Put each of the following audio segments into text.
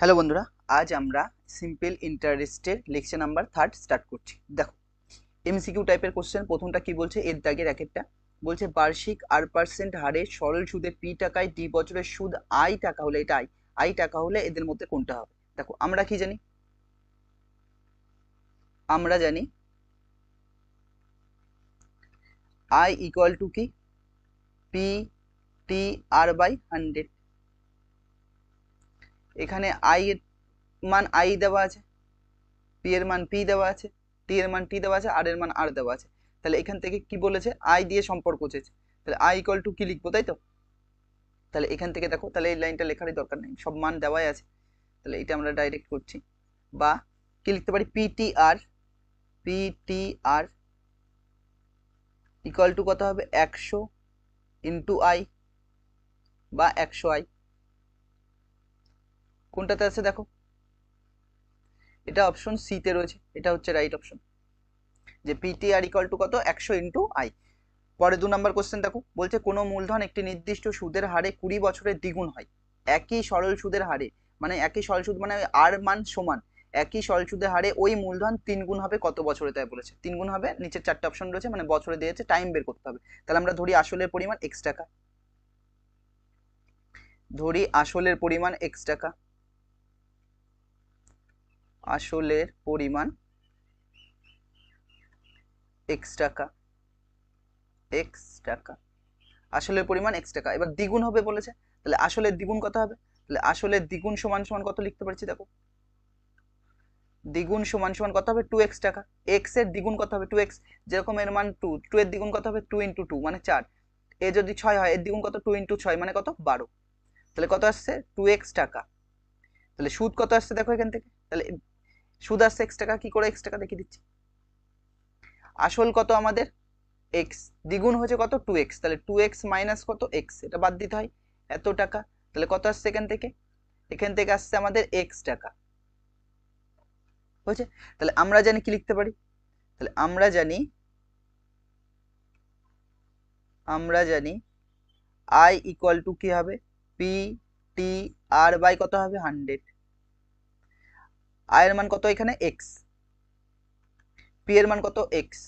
Hello বন্ধুরা, আজ আমরা সিম্পল ইন্টারেস্টের লেকচার নাম্বার 3 স্টার্ট করছি। দেখো, এমসিকিউ টাইপের কোশ্চেন। প্রথমটা কি বলছে, এর দাগের এক একটা বলছে বার্ষিক R% হারে সরল সুদে পি টাকায় ডি বছরের সুদ আই টাকা হলে, এটা আই টাকা হলে এদের মধ্যে কোনটা হবে? দেখো, আমরা কি জানি? আমরা জানি আই ইকুয়াল টু কি, পি টি আর বাই 100। এখানে আই এর মান আই দেওয়া আছে, পি এর মান পি দেওয়া আছে, টি এর মান টি দেওয়া আছে, আর এর মান আর দেওয়া আছে। তাহলে এখান থেকে কি বলেছে, আই দিয়ে সম্পর্ক চেয়েছে। তাহলে আই ইকুয়াল টু কি লিখবো, তাই তো? তাহলে এখান থেকে দেখো, তাহলে এই লাইনটা লেখারই দরকার নেই, সব মান দেওয়াই আছে। তাহলে এটা আমরা ডাইরেক্ট করছি। বা কি লিখতে পারি, পিটিআর ইকুয়াল টু কত হবে, 100 ইন্টু আই বা 100 আই। কোনটাতে আছে দেখো, এটা অপশন সি তে রয়েছে, এটা হচ্ছে রাইট অপশন, যে পিটিআর ইকুয়াল টু কত, 100 ইন্টু আই। পরে 2 নম্বর কোশ্চেন দেখো, বলছে কোনো মূলধন একটি নির্দিষ্ট সুদের হারে 20 বছরে দ্বিগুণ হয় একই সরল সুদের হারে। মানে একই সরল সুদ মানে আর মান সমান, একই সরল সুদের হারে ওই মূলধন 3 গুণ হবে কত বছরে, তাই বলেছে 3 গুণ হবে। নিচের 4টা অপশন রয়েছে, মানে বছরে দিয়েছে, টাইম বের করতে হবে। তাহলে আমরা ধরি আসলের পরিমাণ x টাকা, ধরি আসলের পরিমাণ x টাকা, আসলের পরিমাণ x টাকা, x টাকা, আসলের পরিমাণ x টাকা। এবার দ্বিগুণ হবে বলেছে, তাহলে আসলের দ্বিগুণ কত হবে? তাহলে আসলের দ্বিগুণ সমান সমান কত লিখতে পারছি দেখো, দ্বিগুণ সমান সমান কত হবে, 2x টাকা। x এর দ্বিগুণ কত হবে, 2x। যেরকম এর মান 2, 2 এর দ্বিগুণ কত হবে, 2 ইন্টু 2 মানে 4। এ যদি 6 হয়, এর দ্বিগুণ কত, 2 ইন্টু 6 মানে কত, 12। তাহলে কত আসছে, 2x টাকা। তাহলে সুদ কত আসছে দেখো এখান থেকে, তাহলে সুদ আসছে x টাকা। কি করে x টাকা দেখিয়ে দিচ্ছি, আসল কত আমাদের x, দ্বিগুণ হয়েছে কত, 2x। তাহলে 2x মাইনাস কত, x, এটা বাদ দিতে হয়, এত টাকা। তাহলে কত আসছে এখান থেকে, এখান থেকে আসছে আমাদের x টাকা, বুঝছে? তাহলে আমরা জানি কি লিখতে পারি, তাহলে আমরা জানি আই ইকুয়াল টু কি হবে, পি টি আর বাই কত হবে, 100। আই এর মান কত এখানে, এক্স, পি এর মান কত, এক্স,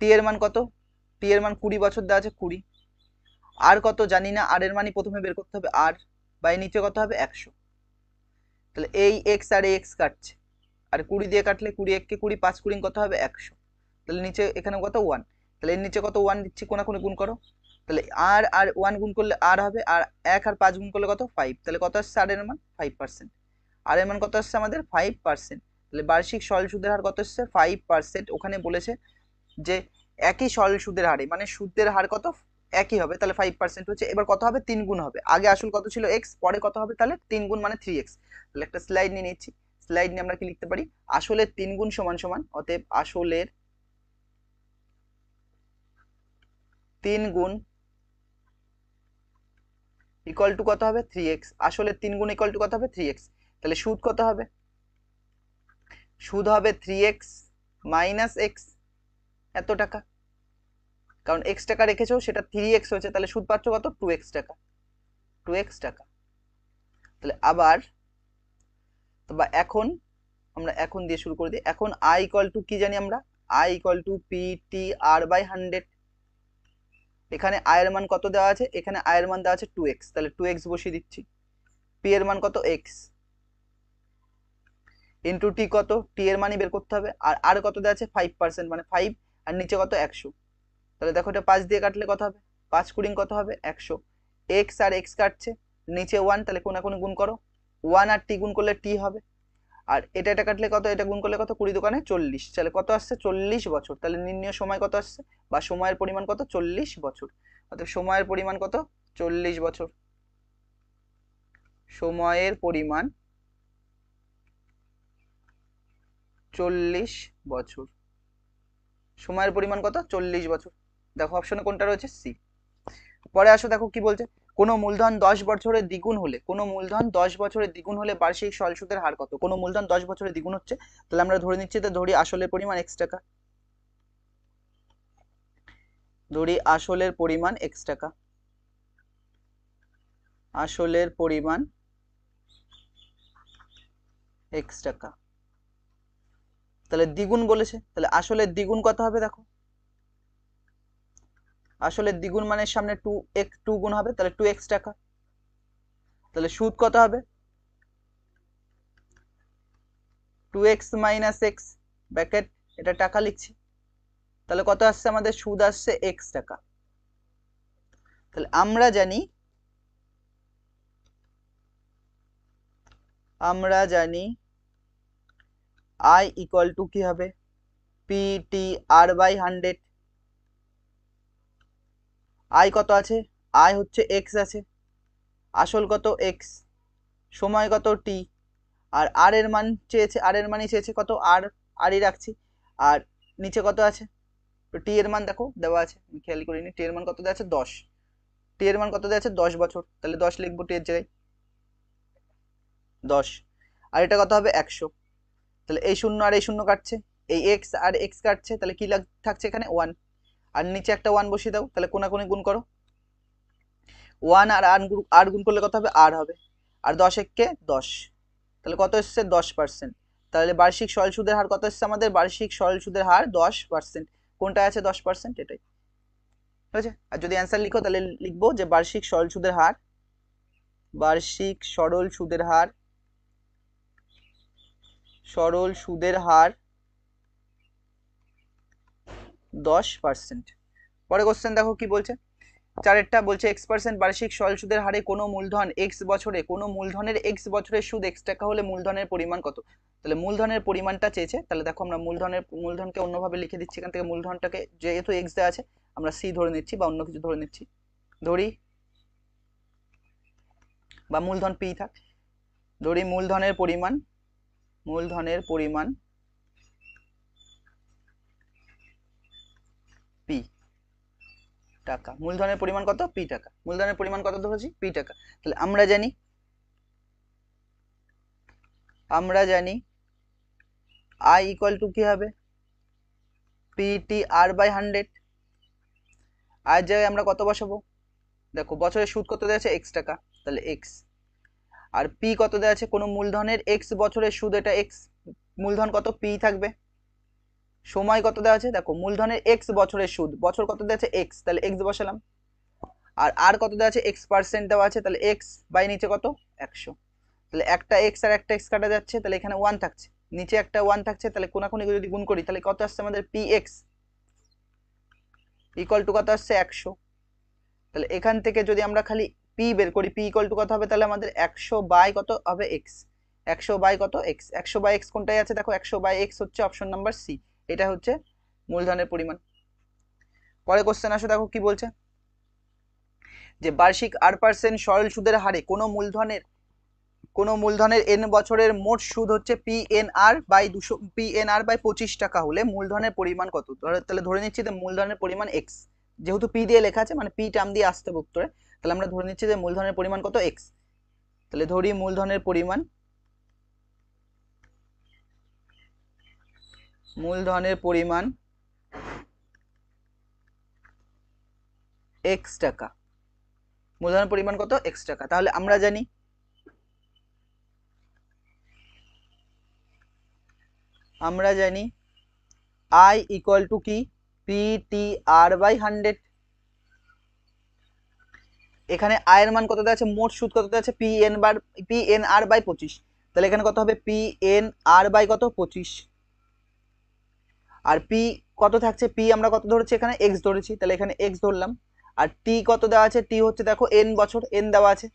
টি এর মান কত, টি এর মান 20 বছর দেওয়া আছে, 20। আর কত জানি না, আর এর মানই প্রথমে বের করতে হবে, আর বাই নিচে কত হবে, 100। তাহলে এই এক্স আর এই এক্স কাটছে, আর 20 দিয়ে কাটলে 20 1 কে 20, 5 20 কত হবে, 100। তাহলে নিচে এখানে কত, 1। তাহলে এর নিচে কত, 1 দিচ্ছি, কোনাকুনি গুণ করো। তাহলে আর আর 1 গুণ করলে আর হবে, আর 1 আর 5 গুণ করলে কত, 5। তাহলে কত আসছে আর এর মান, 5%। আর এর মান কত আসছে আমাদের, 5%। তাহলে বার্ষিক সরল সুদের হার কত আসছে, 5%। ওখানে বলেছে যে একই সরল সুদের হারে, মানে সুদের হার কত, একই হবে। তাহলে 5% হচ্ছে, এবার কত হবে, 3 গুণ হবে। আগে আসল কত ছিল, x, পরে কত হবে, তাহলে 3 গুণ মানে 3x। তাহলে একটা স্লাইড নিয়ে নিচ্ছি, স্লাইড নিয়ে আমরা কি লিখতে পারি, আসলের 3 গুণ সমান সমান, অতএব আসলের 3 গুণ ইকুয়াল টু কত হবে, 3x। আসলের 3 গুণ ইকুয়াল টু কত হবে, 3x। তাহলে সুদ কত হবে, সুদ হবে 3x মাইনাস এক্স, এত টাকা। কারণ x টাকা রেখেছো, সেটা 3x হয়েছে, তাহলে সুদ পাচ্ছ কত, 2x টাকা, 2x টাকা। তাহলে আবার, বা এখন আমরা এখন দিয়ে শুরু করে দিই। এখন আই ইকুয়াল টু কি জানি আমরা, I equal to P T R by 100। এখানে আই এর মান কত দেওয়া আছে, এখানে আই এর মান দেওয়া আছে 2x, তাহলে 2x বসিয়ে দিচ্ছি। পি এর মান কত, x, ইন্টু টি কত, টি এর মানই বের করতে হবে। আর আর কত দেওয়া আছে, 5%, মানে 5, আর নিচে কত, 100। তাহলে দেখো, এটা 5 দিয়ে কাটলে কত হবে, 5 কুড়ি কত হবে, 100। এক্স আর এক্স কাটছে, নিচে 1, তাহলে কোনাকুনি গুণ করো, 1 আর টি গুণ করলে টি হবে। আর এটা কাটলে কত, এটা গুণ করলে কত, 20 দোকানে 40, তাহলে কত আসছে, 40 বছর। তাহলে নির্ণয় সময় কত আসছে, বা সময়ের পরিমাণ কত, 40 বছর। অর্থাৎ সময়ের পরিমাণ কত, 40 বছর। সময়ের পরিমাণ 40 বছর, সময়ের পরিমাণ কত, 40 বছর। দেখো অপশনে কোনটা রয়েছে, সি। পরে আসো, দেখো কি বলছে, কোনো মূলধন 10 বছরের দ্বিগুণ হলে, কোনো মূলধন 10 বছরের দ্বিগুণ হলে বার্ষিক সরল সুদের হার কত? কোনো মূলধন 10 বছরের দ্বিগুণ হচ্ছে, তাহলে আমরা ধরে নিচ্ছি, তো ধরি আসলের পরিমাণ x টাকা, ধরি আসলের পরিমাণ x টাকা, আসলের পরিমাণ x টাকা। তাহলে দ্বিগুণ বলেছে, তাহলে আসলের দ্বিগুণ কত হবে দেখো, আসলের দ্বিগুণ মানে সামনে 2 গুণ হবে, তাহলে 2x টাকা। তাহলে সুদ কত হবে, 2x মাইনাস x ব্র্যাকেট, এটা টাকা লিখছি। তাহলে কত আসছে আমাদের, সুদ আসছে x টাকা। তাহলে আমরা জানি I ইকুয়াল টু কি হবে, PTR/100। I কত আছে, I হচ্ছে x আছে, আসল কত x, সময় কত t, আর r এর মান চেয়েছে, r এর মানই চেয়েছে কত, r ই রাখছি। আর নিচে কত আছে, তো t এর মান দেখো দেওয়া আছে, আমি খেয়াল করিনি, t এর মান কত দেওয়া আছে 10, t এর মান কত দেওয়া আছে 10 বছর, তাহলে 10 লিখবো t এর জায়গায় 10। আর এটা কত হবে 100, তাহলে এই শূন্য আর এই শূন্য কাটছে, এই x আর x কাটছে, তাহলে কি থাকছে এখানে 1, আর নিচে একটা 1 বসিয়ে দাও, তাহলে কোনাকুনি গুণ করো, 1 আর r গুণ করলে কত হবে, r হবে, আর 10 একে 10, তাহলে কত এসছে 10%। তাহলে বার্ষিক সরল সুদের হার কত এসছে আমাদের, বার্ষিক সরল সুদের হার 10%। কোনটা আছে 10%, এটাই ঠিক আছে। আর যদি অ্যান্সার লিখো তাহলে লিখবো যে বার্ষিক সরল সুদের হার, বার্ষিক সরল সুদের হার, সরল সুদের হার 10%। পরে কোশ্চেন দেখো কি বলছে, চারেরটা বলছে x% বার্ষিক সরল সুদের হারে কোনো মূলধন x বছরে, কোনো মূলধনের x বছরের সুদ x টাকা হলে মূলধনের পরিমাণ কত। তাহলে মূলধনের পরিমাণটা চেয়েছে, তাহলে দেখো আমরা মূলধনকে অন্যভাবে লিখে দিচ্ছি, এখান থেকে মূলধনটাকে যেহেতু x দেওয়া আছে আমরা c ধরে নিচ্ছি বা অন্য কিছু ধরে নিচ্ছি, ধরি বা মূলধন p থাক, ধরি মূলধনের পরিমাণ p টাকা, মূলধনের পরিমাণ কত, p টাকা, মূলধনের পরিমাণ কত ধরেছি, p টাকা। তাহলে আমরা জানি I ইকুয়াল টু কি হবে, PTR/100। আর জায়গায় আমরা কত বসাবো, দেখো বছরের সুদ কত দেওয়া আছে x টাকা, তাহলে x, আর p কত দেওয়া আছে, কোনো মূলধনের x বছরের সুদ, এটা x, মূলধন কত p থাকবে, সময় কত দেওয়া আছে, দেখো মূলধনের x বছরের সুদ, বছর কত দেওয়া আছে x, তাহলে x বসালাম, আর কত দেওয়া আছে x% দেওয়া আছে, তাহলে x বাই নিচে কত 100, তাহলে একটা x আর একটা x কাটা যাচ্ছে, তাহলে এখানে 1 থাকছে, নিচে একটা 1 থাকছে, তাহলে কোনাকুনি যদি গুণ করি তাহলে কত আসছে আমাদের, px ইকুয়াল টু কত আসছে 100। তাহলে এখান থেকে যদি আমরা খালি p বের করি, p ইকুয়াল টু কত হবে, তাহলে আমাদের 100 বাই কত হবে x, 100 বাই কত x, 100 বাই x কোনটাই আছে দেখো, 100 বাই x হচ্ছে অপশন নাম্বার সি, এটা হচ্ছে মূলধনের পরিমাণ। পরে কোশ্চেন আসো, দেখো কি বলছে, যে বার্ষিক r% সরল সুদের হারে কোনো মূলধনের n বছরের মোট সুদ হচ্ছে PNR/25 টাকা হলে মূলধনের পরিমাণ কত। তাহলে ধরে নিচ্ছি যে মূলধনের পরিমাণ x, যেহেতু p দিয়ে লেখা আছে মানে p টার্ম দিয়ে আসতে হবে উত্তরে, তাহলে আমরা ধরে নিচ্ছি যে মূলধনের পরিমাণ কত x। তাহলে ধরি মূলধনের পরিমাণ x টাকা, মূলধনের পরিমাণ কত x টাকা। তাহলে আমরা জানি I ইকুয়াল টু কি, PTR/100। এখানে I এর মান কত দেওয়া আছে, মোট সুদ কত দেওয়া আছে, PNR/25, তাহলে এখানে কত হবে, PNR/ কত 25, আর p কত থাকছে, p আমরা কত ধরেছি এখানে x ধরেছি, তাহলে এখানে x ধরলাম, আর t কত দেওয়া আছে, t হচ্ছে দেখো n বছর, n দেওয়া আছে,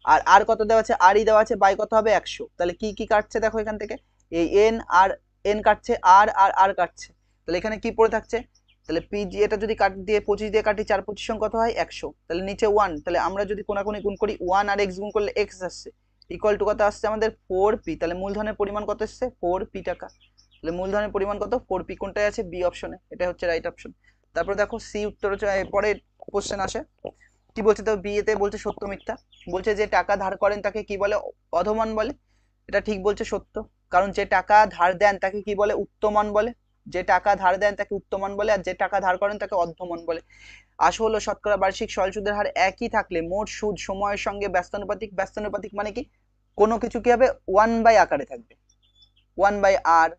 আর r কত দেওয়া আছে, r ই দেওয়া আছে, বাই কত হবে 100। তাহলে কি কি কাটছে দেখো, এখান থেকে এই n আর n কাটছে, r আর r কাটছে, তাহলে এখানে কি পড়ে থাকছে, তাহলে p এটা যদি কাট দিয়ে 25 দিয়ে কাটি, 4 25 কত হয় 100, তাহলে নিচে 1, তাহলে আমরা যদি কোনাকুনি গুণ করি 1 আর x গুণ করলে x আসছে, ইকুয়াল টু কত আসছে আমাদের 4p। তাহলে মূলধনের পরিমাণ কত এসছে, 4p টাকা। তাহলে মূলধনের পরিমাণ কত, 4p, কোনটায় আছে, বি অপশনে, এটা হচ্ছে রাইট অপশন। তারপর দেখো সি উত্তর, পরে কোশ্চেন আসে কি বলছে, তো বি এতে বলছে সত্য মিথ্যা, বলছে যে টাকা ধার করেন তাকে কি বলে, অধমান বলে। এটা ঠিক বলছে, সত্য, কারণ যে টাকা ধার দেন তাকে কি বলে, উত্তমান বলে, যে টাকা ধার দেন তাকে উত্তমান বলে, আর যে টাকা ধার করেন তাকে অর্ধমান বলে। আসল ও শতকরা বার্ষিক সরল সুদের হার একই থাকলে মোট সুদ সময়ের সঙ্গে ব্যস্তানুপাতিক মানে কি, কোনো কিছু কি হবে 1/, আকারে থাকবে, 1/r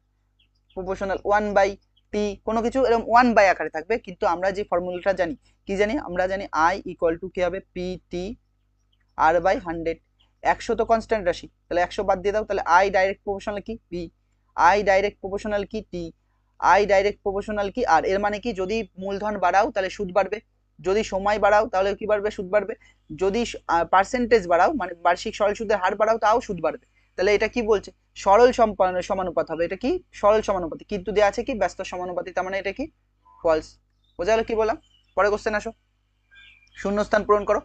প্রপোর্শনাল 1/t, কোনো কিছু এরকম 1 বাই আকারে থাকবে। কিন্তু আমরা যে ফর্মুলাটা জানি, কি জানি, আমরা জানি I ইকুয়াল টু কি হবে, PT/100। 100 তো কনস্ট্যান্ট রাশি, তাহলে 100 বাদ দিয়ে দাও, তাহলে I ডাইরেক্ট প্রপোর্শনাল কি P, I ডাইরেক্ট প্রপোর্শনাল কি T, I ডাইরেক্ট প্রপোর্শনাল কি R। এর মানে কি, যদি মূলধন বাড়াও তাহলে সুদ বাড়বে, যদি সময় বাড়াও তাহলে কি বাড়বে, সুদ বাড়বে, যদি পার্সেন্টেজ বাড়াও মানে বার্ষিক সরল সুদের হার বাড়াও তাও সুদ বাড়বে। তাহলে এটা কি বলছে, সরল সমানুপাত হবে। এটা কি সরল সমানুপাতি, কিন্তু দেওয়া আছে কি ব্যস্ত সমানুপাতি, তার মানে এটা কি ফলস। বোঝা গেল কি বললাম? পরে কোশ্চেন আসো, শূন্যস্থান পূরণ করো।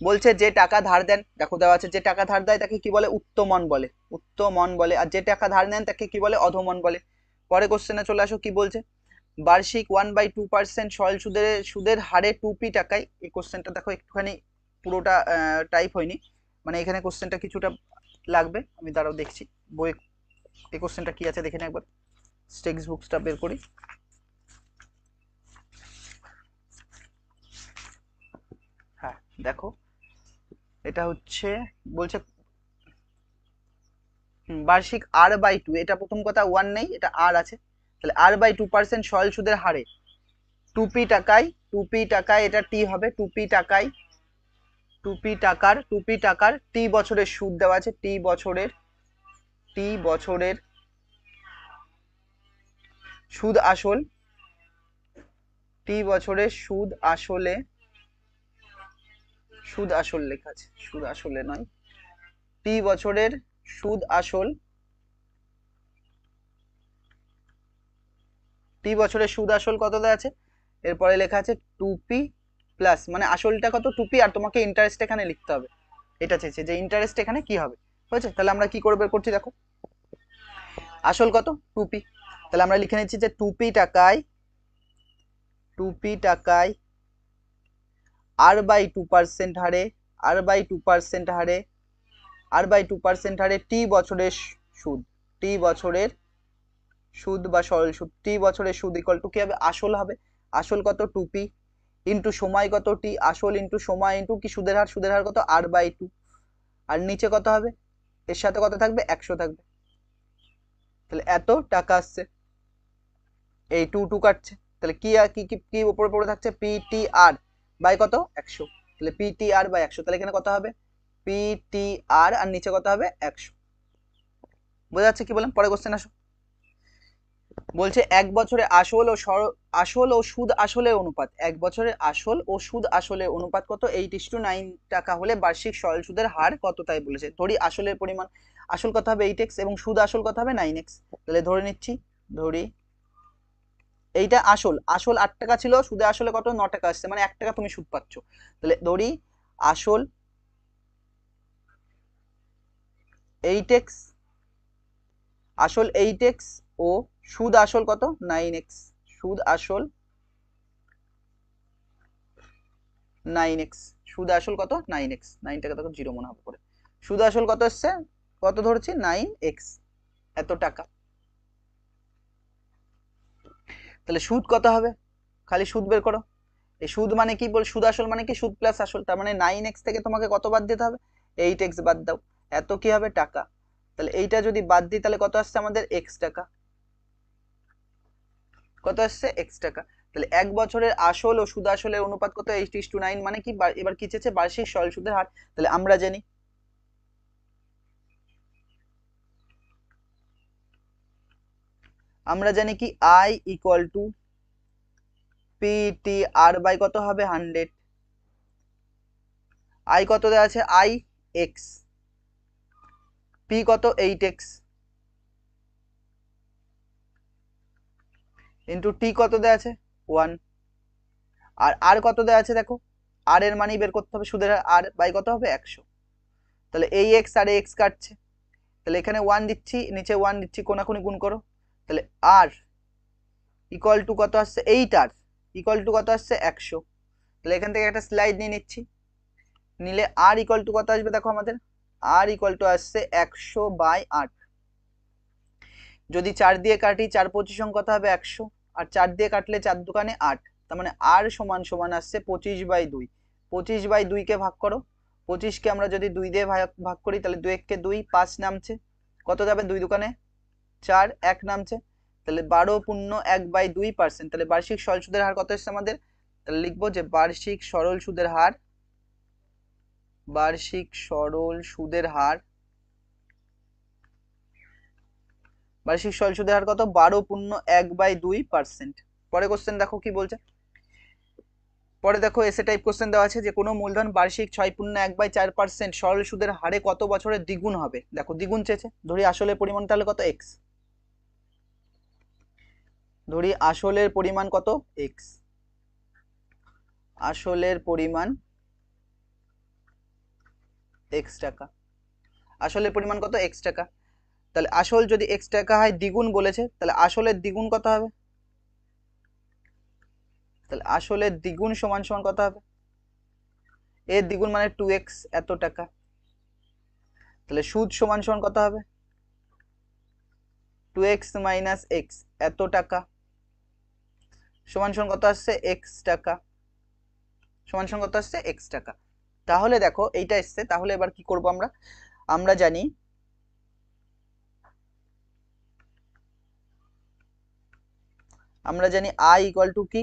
বলছে যে টাকা ধার দেন, দেখো দেওয়া আছে, যে টাকা ধার দেয় তাকে কি বলে, উত্তমন বলে, উত্তমন বলে। আর যে টাকা ধার নেন তাকে কি বলে, অধমন বলে। পরে কোশ্চেনে চলে আসো, কি বলছে, বার্ষিক 1/2% সরল সুদের হারে 2p টাকায়। এই কোশ্চেনটা দেখো একটুখানি পুরোটা টাইপ হয়নি, মানে এখানে কোশ্চেনটা কিছুটা লাগবে, আমি দাঁড়াও দেখছি বই এই কোশ্চেনটা কি আছে দেখে নি একবার, টেক্সট বুকসটা বের করি। হ্যাঁ দেখো, এটা হচ্ছে বলছে বার্ষিক r/2, এটা প্রথম কথা 1 নেই, এটা r আছে, তাহলে r/2% সরল সুদের হারে 2p টাকায়, 2p টাকায় এটা t হবে, 2p টাকায়, 2p টাকার t বছরের সুদ দেওয়া আছে, t বছরের সুদ আসল, t বছরের সুদ আসলে, সুদ আসল লেখা আছে, সুদ আসলে নয়, t বছরের সুদ আসল, t বছরের সুদ আসল কত দেওয়া আছে, এরপরে লেখা আছে 2p প্লাস, মানে আসলটা কত 2p, আর তোমাকে ইন্টারেস্ট এখানে লিখতে হবে। এটা চেয়েছে যে ইন্টারেস্ট এখানে কি হবে, হয়েছে? তাহলে আমরা কি করে বের করছি, দেখো আসল কত 2p, তাহলে আমরা লিখে নিচ্ছি যে 2p টাকায়, 2p টাকায় r/2% হারে, r/2% হারে, r/2% হারে t বছরের সুদ, t বছরের সুদ বা সরল সুদ, t বছরের সুদ ইকুয়াল টু কি হবে, আসল হবে, আসল কত 2p ইন্টু সময় কত t, আসল ইন্টু সময় ইন্টু কি সুদের হার, সুদের হার কত r/2, আর নিচে কত হবে, এর সাথে কত থাকবে 100 থাকবে, তাহলে এত টাকা আসছে, এই 2 কাটছে, তাহলে কি কি কি কি উপরে পড়ে থাকছে, PTR বাই কত 100, তাহলে PTR বাই 100, তাহলে এখানে কত হবে PTR আর নিচে কত হবে 100। বোঝা যাচ্ছে কি বললাম? পরে কোশ্চেন আসো, বলছে এক বছরে আসল ও সুদ আসলের অনুপাত, এক বছরের আসল ও সুদ আসলের অনুপাত কত, 8:9 টাকা হলে বার্ষিক সরল সুদের হার কত, তাই বলেছে। ধরি আসলের পরিমাণ, আসল কত হবে 8x এবং সুদ আসল কত হবে 9x, তাহলে ধরে নিচ্ছি, ধরি এইটা আসল, আসল 8 টাকা ছিল, সুদে আসলে কত 9 টাকা আসছে, মানে 1 টাকা তুমি সুদ পাচ্ছ, তাহলে ধরি আসল 8x, আসল 8x ও সুদ আসল কত 9x, সুদ আসল 9x, সুদ আসল কত 9x, 9 টাকা তখন 0 মনে হবে করে, সুদ আসল কত আসছে, কত ধরছি 9x, এত টাকা। তাহলে সুদ কত হবে, খালি সুদ বের করো, এই সুদ মানে কি বল, সুদ আসল মানে কি সুদ প্লাস আসল, তার মানে 9x থেকে তোমাকে কত বাদ দিতে হবে, 8x বাদ দাও, এত কি হবে টাকা। তাহলে এইটা যদি বাদ দিই তাহলে কত আসছে আমাদের x টাকা, কত আসছে x টাকা। তাহলে এক বছরের আসল ও সুদ আসলের অনুপাত কত, 8:9, মানে কি এবার কি চেয়েছে, বার্ষিক সরল সুদের হার। তাহলে আমরা জানি কি I equal to PTR by কত হবে 100, I কত দেওয়া আছে IX, P কত 8x ইন্টু T কত দেওয়া আছে 1, আর R কত দেওয়া আছে দেখো, R এর মানই বের করতে হবে, সুদের R বাই কত হবে 100, তাহলে এই x আর এই x কাটছে, তাহলে এখানে 1 দিচ্ছি, নিচে 1 দিচ্ছি, কোনাকুনি গুণ করো, তাহলে R ইকুয়াল টু কত আসছে 8R ইকুয়াল টু কত আসছে 100, তাহলে এখান থেকে একটা স্লাইড নিয়ে নিচ্ছি, নিলে R ইকুয়াল টু কত আসবে দেখো আমাদের, R ইকুয়াল টু আসছে 100/8, যদি 4 দিয়ে কাটি 4 25 কত হবে 100, আর 4 দিয়ে কাটলে 4 দোকানে 8, তার মানে R সমান সমান আসছে 25/2, 25/2 কে ভাগ করো, 25 কে আমরা যদি 2 দিয়ে ভাগ করি তাহলে 2 1 কে 2, 5 নামছে, কত যাবে 2 দোকানে 4 1 নামছে, তাহলে 12.1/2%। তাহলে বার্ষিক সরল সুদের হার কত এসছে আমাদের? তাহলে লিখবো যে বার্ষিক সরল সুদের হার, বার্ষিক সরল সুদের হার, বার্ষিক সরল সুদের হার কত? 12.1/2%। পরে কোশ্চেন দেখো কি বলছে, পরে দেখো এসে টাইপ কোশ্চেন দেওয়া আছে যে কোনো মূলধন বার্ষিক 6.1/4% সরল সুদের হারে কত বছরে দ্বিগুণ হবে। দেখো দ্বিগুণ চেয়েছে, ধরি আসলের পরিমাণ তাহলে কত? এক্স। ধরি আসলের পরিমাণ কত? এক্স। আসলের পরিমাণ এক্স টাকা। আসলের পরিমাণ কত? এক্স টাকা। তাহলে আসল যদি এক্স টাকা হয়, দ্বিগুণ বলেছে, তাহলে আসলের দ্বিগুণ কত হবে? তাহলে আসলের দ্বিগুণ সমান সমান কত হবে? এর দ্বিগুণ মানে 2x, এত টাকা। তাহলে সুদ সমান সমান কত হবে? 2x - x, এত টাকা, সমান সমান কত আসছে? x টাকা, সমান সমান কত আসছে? x টাকা। তাহলে দেখো এইটা এসছে, তাহলে এবার কি করব আমরা? আমরা জানি I = কি?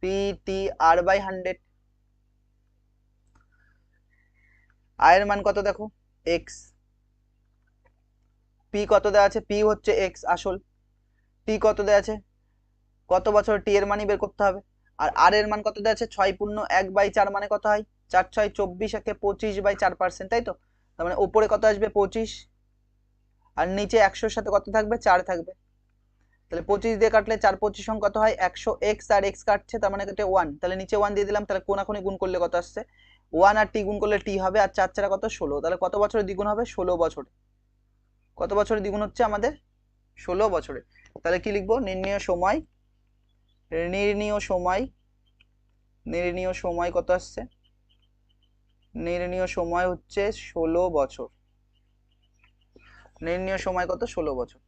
PTR/100। I এর মান কত দেখো? x। p কত দেওয়া আছে? p হচ্ছে x আসল। t কত দেওয়া আছে? কত বছর t এর মানই বের করতে হবে। আর r এর মান কত দেওয়া আছে? 6.1/4 মানে কত হয়? 4 6 24, একে 25/4%, তাই তো? তার মানে উপরে কত আসবে? 25, আর নিচে 100-র সাথে কত থাকবে? 4 থাকবে। তাহলে 25 দিয়ে কাটলে 4 25 কত হয়? 100। x আর x কাটছে, তার মানে কেটে 1, তাহলে নিচে 1 দিয়ে দিলাম। তাহলে কোনাকুনি গুণ করলে কত আসছে? 1 আর t গুণ করলে t হবে, আর 4 4 কত? 16। তাহলে কত বছরে দ্বিগুণ হবে? 16 বছরে। কত বছরে দ্বিগুণ হচ্ছে আমাদের? 16 বছরে। তাহলে কি লিখবো? নির্ণীয় সময়, নির্ণীয় সময়, নির্ণীয় সময় কত আসছে? নির্ণীয় সময় হচ্ছে 16 বছর। নির্ণীয় সময় কত? 16 বছর।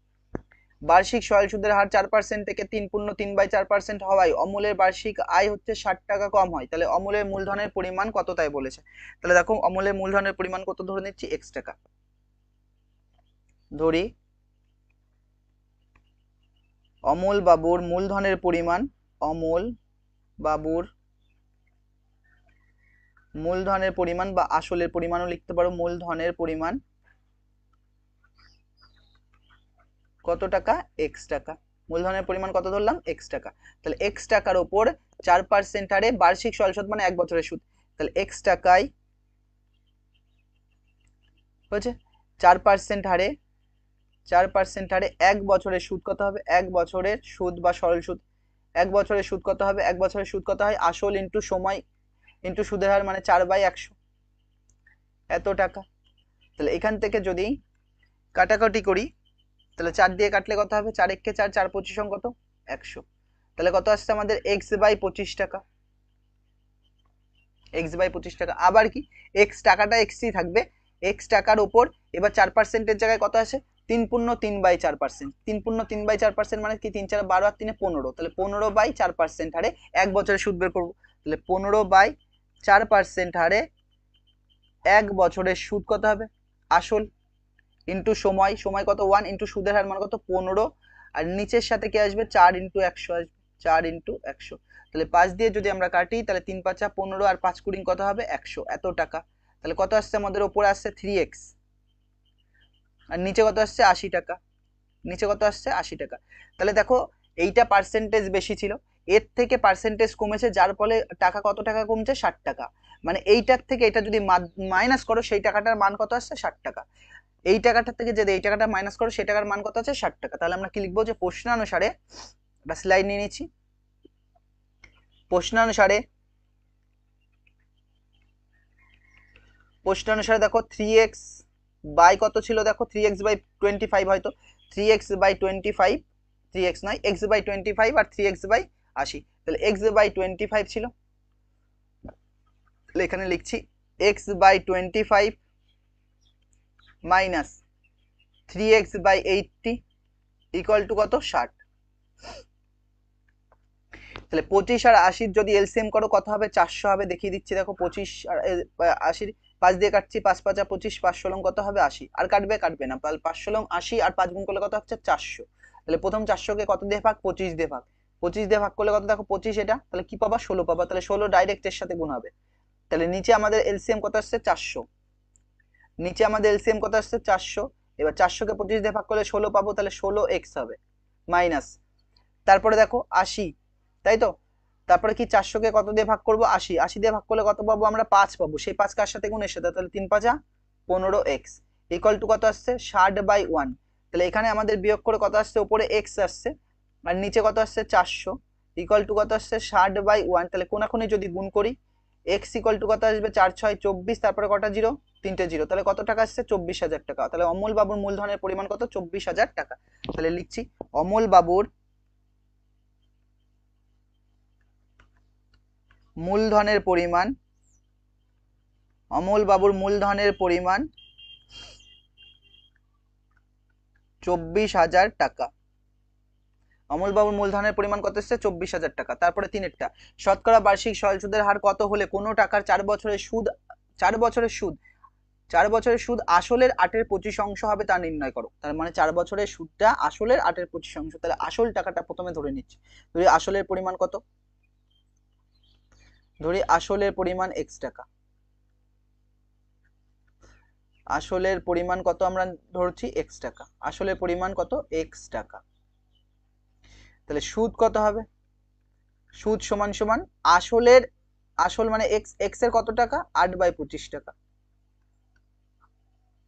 বার্ষিক সরল সুদের হার 4% থেকে 3.3/4% হওয়ায় অমূলের বার্ষিক আয় হচ্ছে 60 টাকা কম হয়। তাহলে অমূলের মূলধনের পরিমাণ কত তাই বলেছে। তাহলে দেখো অমূলের মূলধনের পরিমাণ কত ধরে নিচ্ছি? x টাকা। ধরি অমল বাবুর মূলধনের পরিমাণ, অমল বাবুর মূলধনের পরিমাণ বা আসলের পরিমাণও লিখতে পারো, মূলধনের পরিমাণ কত টাকা? x টাকা। মূলধনের পরিমাণ কত ধরলাম? x টাকা। তাহলে x টাকার উপর 4% হারে বার্ষিক সরল সুদ মানে 1 বছরের সুদ। তাহলে x টাকায় হচ্ছে 4% হারে, 4% হারে 1 বছরের সুদ কত হবে? 1 বছরের সুদ বা সরল সুদ, 1 বছরের সুদ কত হবে? 1 বছরের সুদ কত হয়? আসল ইন্টু সময় ইন্টু সুদের হার, মানে 4/100, এত টাকা। তাহলে এখান থেকে যদি কাটাকাটি করি, তাহলে 4 দিয়ে কাটলে কত হবে? 4 1 4, 4 25 কত? 100। তাহলে কত আসছে আমাদের? x/25 টাকা। x/25 টাকা। আবার কি, x টাকাটা xই থাকবে, x টাকার উপর এবার 4%-এর জায়গায় কত আসে? 3.3/4%। 3.3/4% মানে কি? 3 4 12 আর 3 15, তাহলে 15/4% হারে 1 বছরের সুদ বের করবো। তাহলে 15/4% হারে 1 বছরের সুদ কত হবে? আসল ইন্টু সময়, সময় কত? 1, ইন্টু সুদের হার মান কত? 15, আর নিচের সাথে কি আসবে? 4 × 100 আসবে, 4 × 100। তাহলে 5 দিয়ে যদি আমরা কাটি, তাহলে 3 5 15, আর 5 20 কত হবে? 100, এত টাকা। তাহলে কত আসছে আমাদের? ওপরে আসছে 3x, আর নিচে কত আসছে? 80 টাকা। নিচে কত আসছে? 80 টাকা। তাহলে দেখো এইটা পার্সেন্টেজ বেশি ছিল, এর থেকে পার্সেন্টেজ কমেছে, যার ফলে টাকা কত টাকা কমছে? 60 টাকা। মানে এইটার থেকে এটা যদি মাইনাস করো, সেই টাকাটার মান কত আসছে? 60 টাকা। এই টাকাটার থেকে যদি এই টাকাটা মাইনাস করো, সেই টাকার মান কত আছে? 60 টাকা। তাহলে আমরা কি লিখবো? যে প্রশ্নানুসারে, একটা স্লাইড নিয়ে নিচ্ছি, প্রশ্নানুসারে, প্রশ্নানুসারে দেখো 3x বাই কত ছিল? দেখো 3x/25 হয়তো, 3x/25, 3x নয়, x/25 আর 3x/80। তাহলে x/25 ছিল, তাহলে এখানে লিখছি x/25 minus 3x/80 equal to কত? 60। তাহলে 25 আর 80 যদি এলসিএম করো কত হবে? 400 হবে। দেখিয়ে দিচ্ছি, দেখো 25 আর 80 5 দিয়ে কাটছি, 5 5 25, 5 ষোলং কত হবে 80, আর কাটবে কাটবে না, তাহলে 5 ষোলং 80 আর 5 গুণ করলে কত হচ্ছে 400। তাহলে প্রথম 400 কে কত দিয়ে ভাগ, 25 দিয়ে ভাগ, 25 দিয়ে ভাগ করলে কত দেখো 25, এটা তাহলে কি পাবা 16 পাবা, তাহলে 16 ডাইরেক্ট এর সাথে গুণ হবে। তাহলে নিচে আমাদের এলসিএম কত আসছে 400, নিচে আমাদের এলসিএম কত আসছে 400। এবার 400 কে 25 দিয়ে ভাগ করলে 16 পাবো, তাহলে 16x হবে মাইনাস, তারপরে দেখো 80, তাই তো, তারপরে কি 400 কে কত দিয়ে ভাগ করব 80, 80 দিয়ে ভাগ করলে কত পাবো আমরা 5 পাবো, সেই 5 কার সাথে গুণ এর সাথে, তাহলে 3 5 15x ইকুয়াল টু কত আসছে 60/1। তাহলে এখানে আমাদের বিয়োগ করে কত আসছে, উপরে x আসছে আর নিচে কত আসছে 400 ইকুয়াল টু কত আসছে 60/1। তাহলে কোনাকুনি যদি গুণ করি x ইকুয়াল টু কত আসবে 4 6 24, তারপরে কটা জিরো, 3টে জিরো, তাহলে কত টাকা আসছে 24,000 টাকা। তাহলে অমল বাবুর মূলধনের পরিমাণ কত 24,000 টাকা। তাহলে লিখছি অমল বাবুর মূলধনের পরিমাণ, অমল বাবুর মূলধনের পরিমাণ 24,000 টাকা। অমল বাবুর মূলধনের পরিমাণ কত এসছে 24,000 টাকা। তারপরে তিনেরটা, শতকরা বার্ষিক সরল সুদের হার কত হলে কোনো টাকার 4 বছরের সুদ, 4 বছরের সুদ, 4 বছরের সুদ আসলের 8/25 অংশ হবে তা নির্ণয় করো। তার মানে 4 বছরের সুদটা আসলের 8/25 অংশ। তাহলে আসল টাকাটা প্রথমে ধরে নিচ্ছি, ধরি আসলের পরিমাণ কত, ধরি আসলের পরিমাণ x টাকা, আসলের পরিমাণ কত আমরা ধরছি x টাকা, আসলের পরিমাণ কত x টাকা। তাহলে সুদ কত হবে, সুদ সমান সমান আসলের, আসল মানে x, x এর কত টাকা 8/25 টাকা,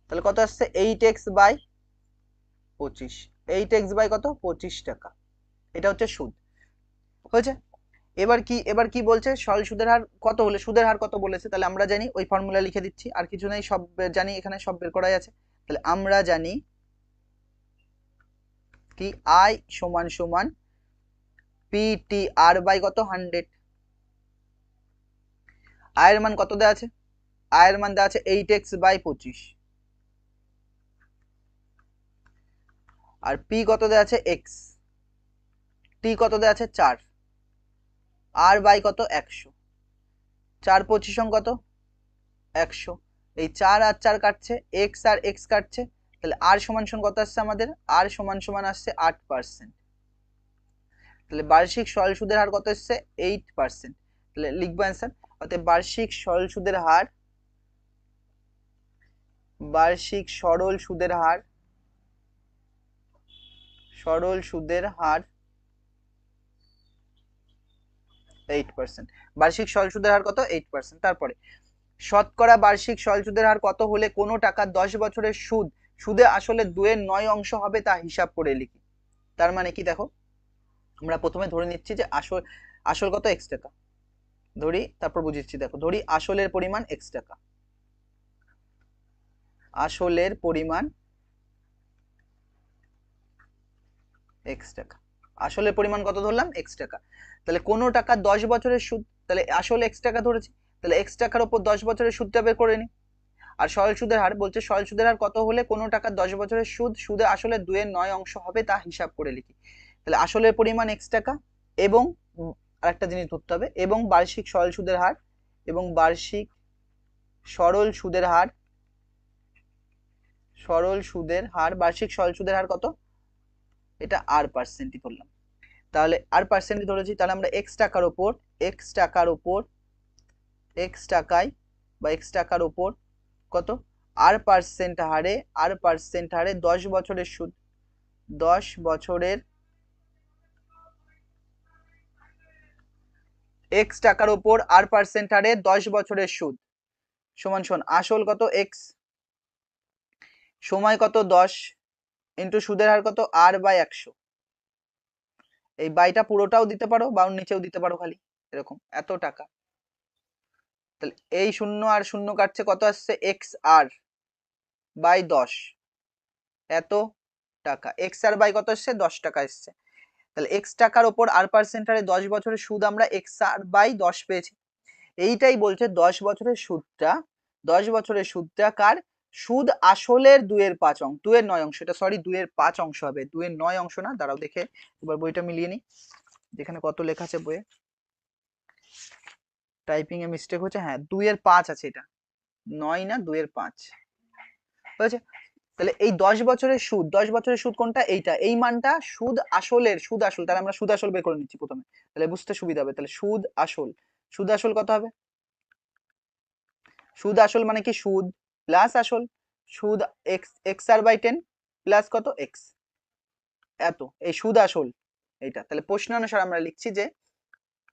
তাহলে কত আসছে 8x/25, 8x কত 25 টাকা, এটা হচ্ছে সুদ হয়েছে। এবার কি, এবার কি বলছে সরল সুদের হার কত হলে, সুদের হার কত বলেছে, তাহলে আমরা জানি ওই ফর্মুলা লিখে দিচ্ছি, আর কিছু নেই, সব জানি, এখানে সব বের করাই আছে। তাহলে আমরা জানি কি আই সমান সমান PTR কত 100, আয়ের মান কত দেওয়া আছে, আয়ের মান দেওয়া আছে 8x/25, আর পি কত দেওয়া আছে x, টি কত দেওয়া আছে 4, আর বাই কত 100, 4 25 কত 100, এই 4 আর 4 কাটছে, x আর x কাটছে, তাহলে আর সমান সমান কত আসছে আমাদের, আর সমান সমান আসছে 8%। তাহলে বার্ষিক সরল সুদের হার কত আসছে 8%। তাহলে লিখবো অ্যান্সার, অতএব বার্ষিক সরল সুদের হার, বার্ষিক সরল সুদের হার, সরল সুদের হার 8%, বার্ষিক সরল সুদের হার কত 8%। তারপরে শতকরা বার্ষিক সরল সুদের হার কত হলে কোনো টাকা 10 বছরের সুদ, সুদে আসলে 2/9 অংশ হবে তা হিসাব করে লিখি। তার মানে কি দেখো, আমরা প্রথমে ধরে নিচ্ছি যে আসল, আসল কত x টাকা ধরি, তারপর বুঝিয়েছি, দেখো ধরি আসলের পরিমাণ x টাকা, আসলের পরিমাণ x টাকা, আসলের পরিমাণ কত ধরলাম x টাকা। তাহলে কোনো টাকা 10 বছরের সুদ, তাহলে আসল x টাকা ধরেছি, তাহলে x টাকার উপর 10 বছরের সুদটা বের করে নি। আর সরল সুদের হার বলছে, সরল সুদের হার কত হলে কোনো টাকা 10 বছরের সুদ, সুদে আসলে 2/9 অংশ হবে তা হিসাব করে লিখি। তাহলে আসলের পরিমাণ x টাকা এবং আরেকটা জিনিস ধরতে হবে, এবং বার্ষিক সরল সুদের হার, এবং বার্ষিক সরল সুদের হার, সরল সুদের হার, বার্ষিক সরল সুদের হার কত, এটা r%ই ধরলাম। তাহলে r%ই ধরেছি, তাহলে আমরা x টাকার উপর, x টাকার উপর, x টাকায় বা x টাকার উপর কত r% হারে, r% হারে 10 বছরের সুদ, 10 বছরের x টাকার উপর r% হারে 10 বছরের সুদ সমান সমান আসল কত x, সময় কত 10 ইন্টু সুদের হার কত r/100, এই বাইটা পুরোটাও দিতে পারো বা নিচেও দিতে পারো, খালি এরকম এত টাকা। তাহলে এই শূন্য আর শূন্য কাটছে, কত আসছে xr/10, এত টাকা, xr/, কত আসছে 10 টাকা এসছে। তাহলে x টাকার উপর r% হারে 10 বছরের সুদ আমরা xr/10 পেয়েছি। এইটাই বলছে 10 বছরের সুদটা, 10 বছরের সুদটা কার, সুদ আসলের 2/5 অংশ, 2/9 অংশ, এটা সরি 2/5 অংশ হবে, 2/9 অংশ না, দাঁড়াও দেখে এবার বইটা মিলিয়ে নি, যেখানে কত লেখা আছে বইয়ে, টাইপিং এ মিস্টেক হচ্ছে, হ্যাঁ 2/5 আছে এটা, 9 না 2 এর 5 হয়েছে। তাহলে এই 10 বছরের সুদ, 10 বছরের সুদ কোনটা? এইটা, এই মানটা সুদ আসলের, সুদ আসল, তাহলে আমরা সুদ আসল বের করে নিচ্ছি প্রথমে, তাহলে বুঝতে সুবিধা হবে। তাহলে সুদ আসল, সুদ আসল কত হবে? সুদ আসল মানে কি? সুদ প্লাস আসল, সুদ x, x R by 10 plus কত? এক্স, এত, এই সুদ আসল এইটা। তাহলে প্রশ্ন অনুসারে আমরা লিখছি যে,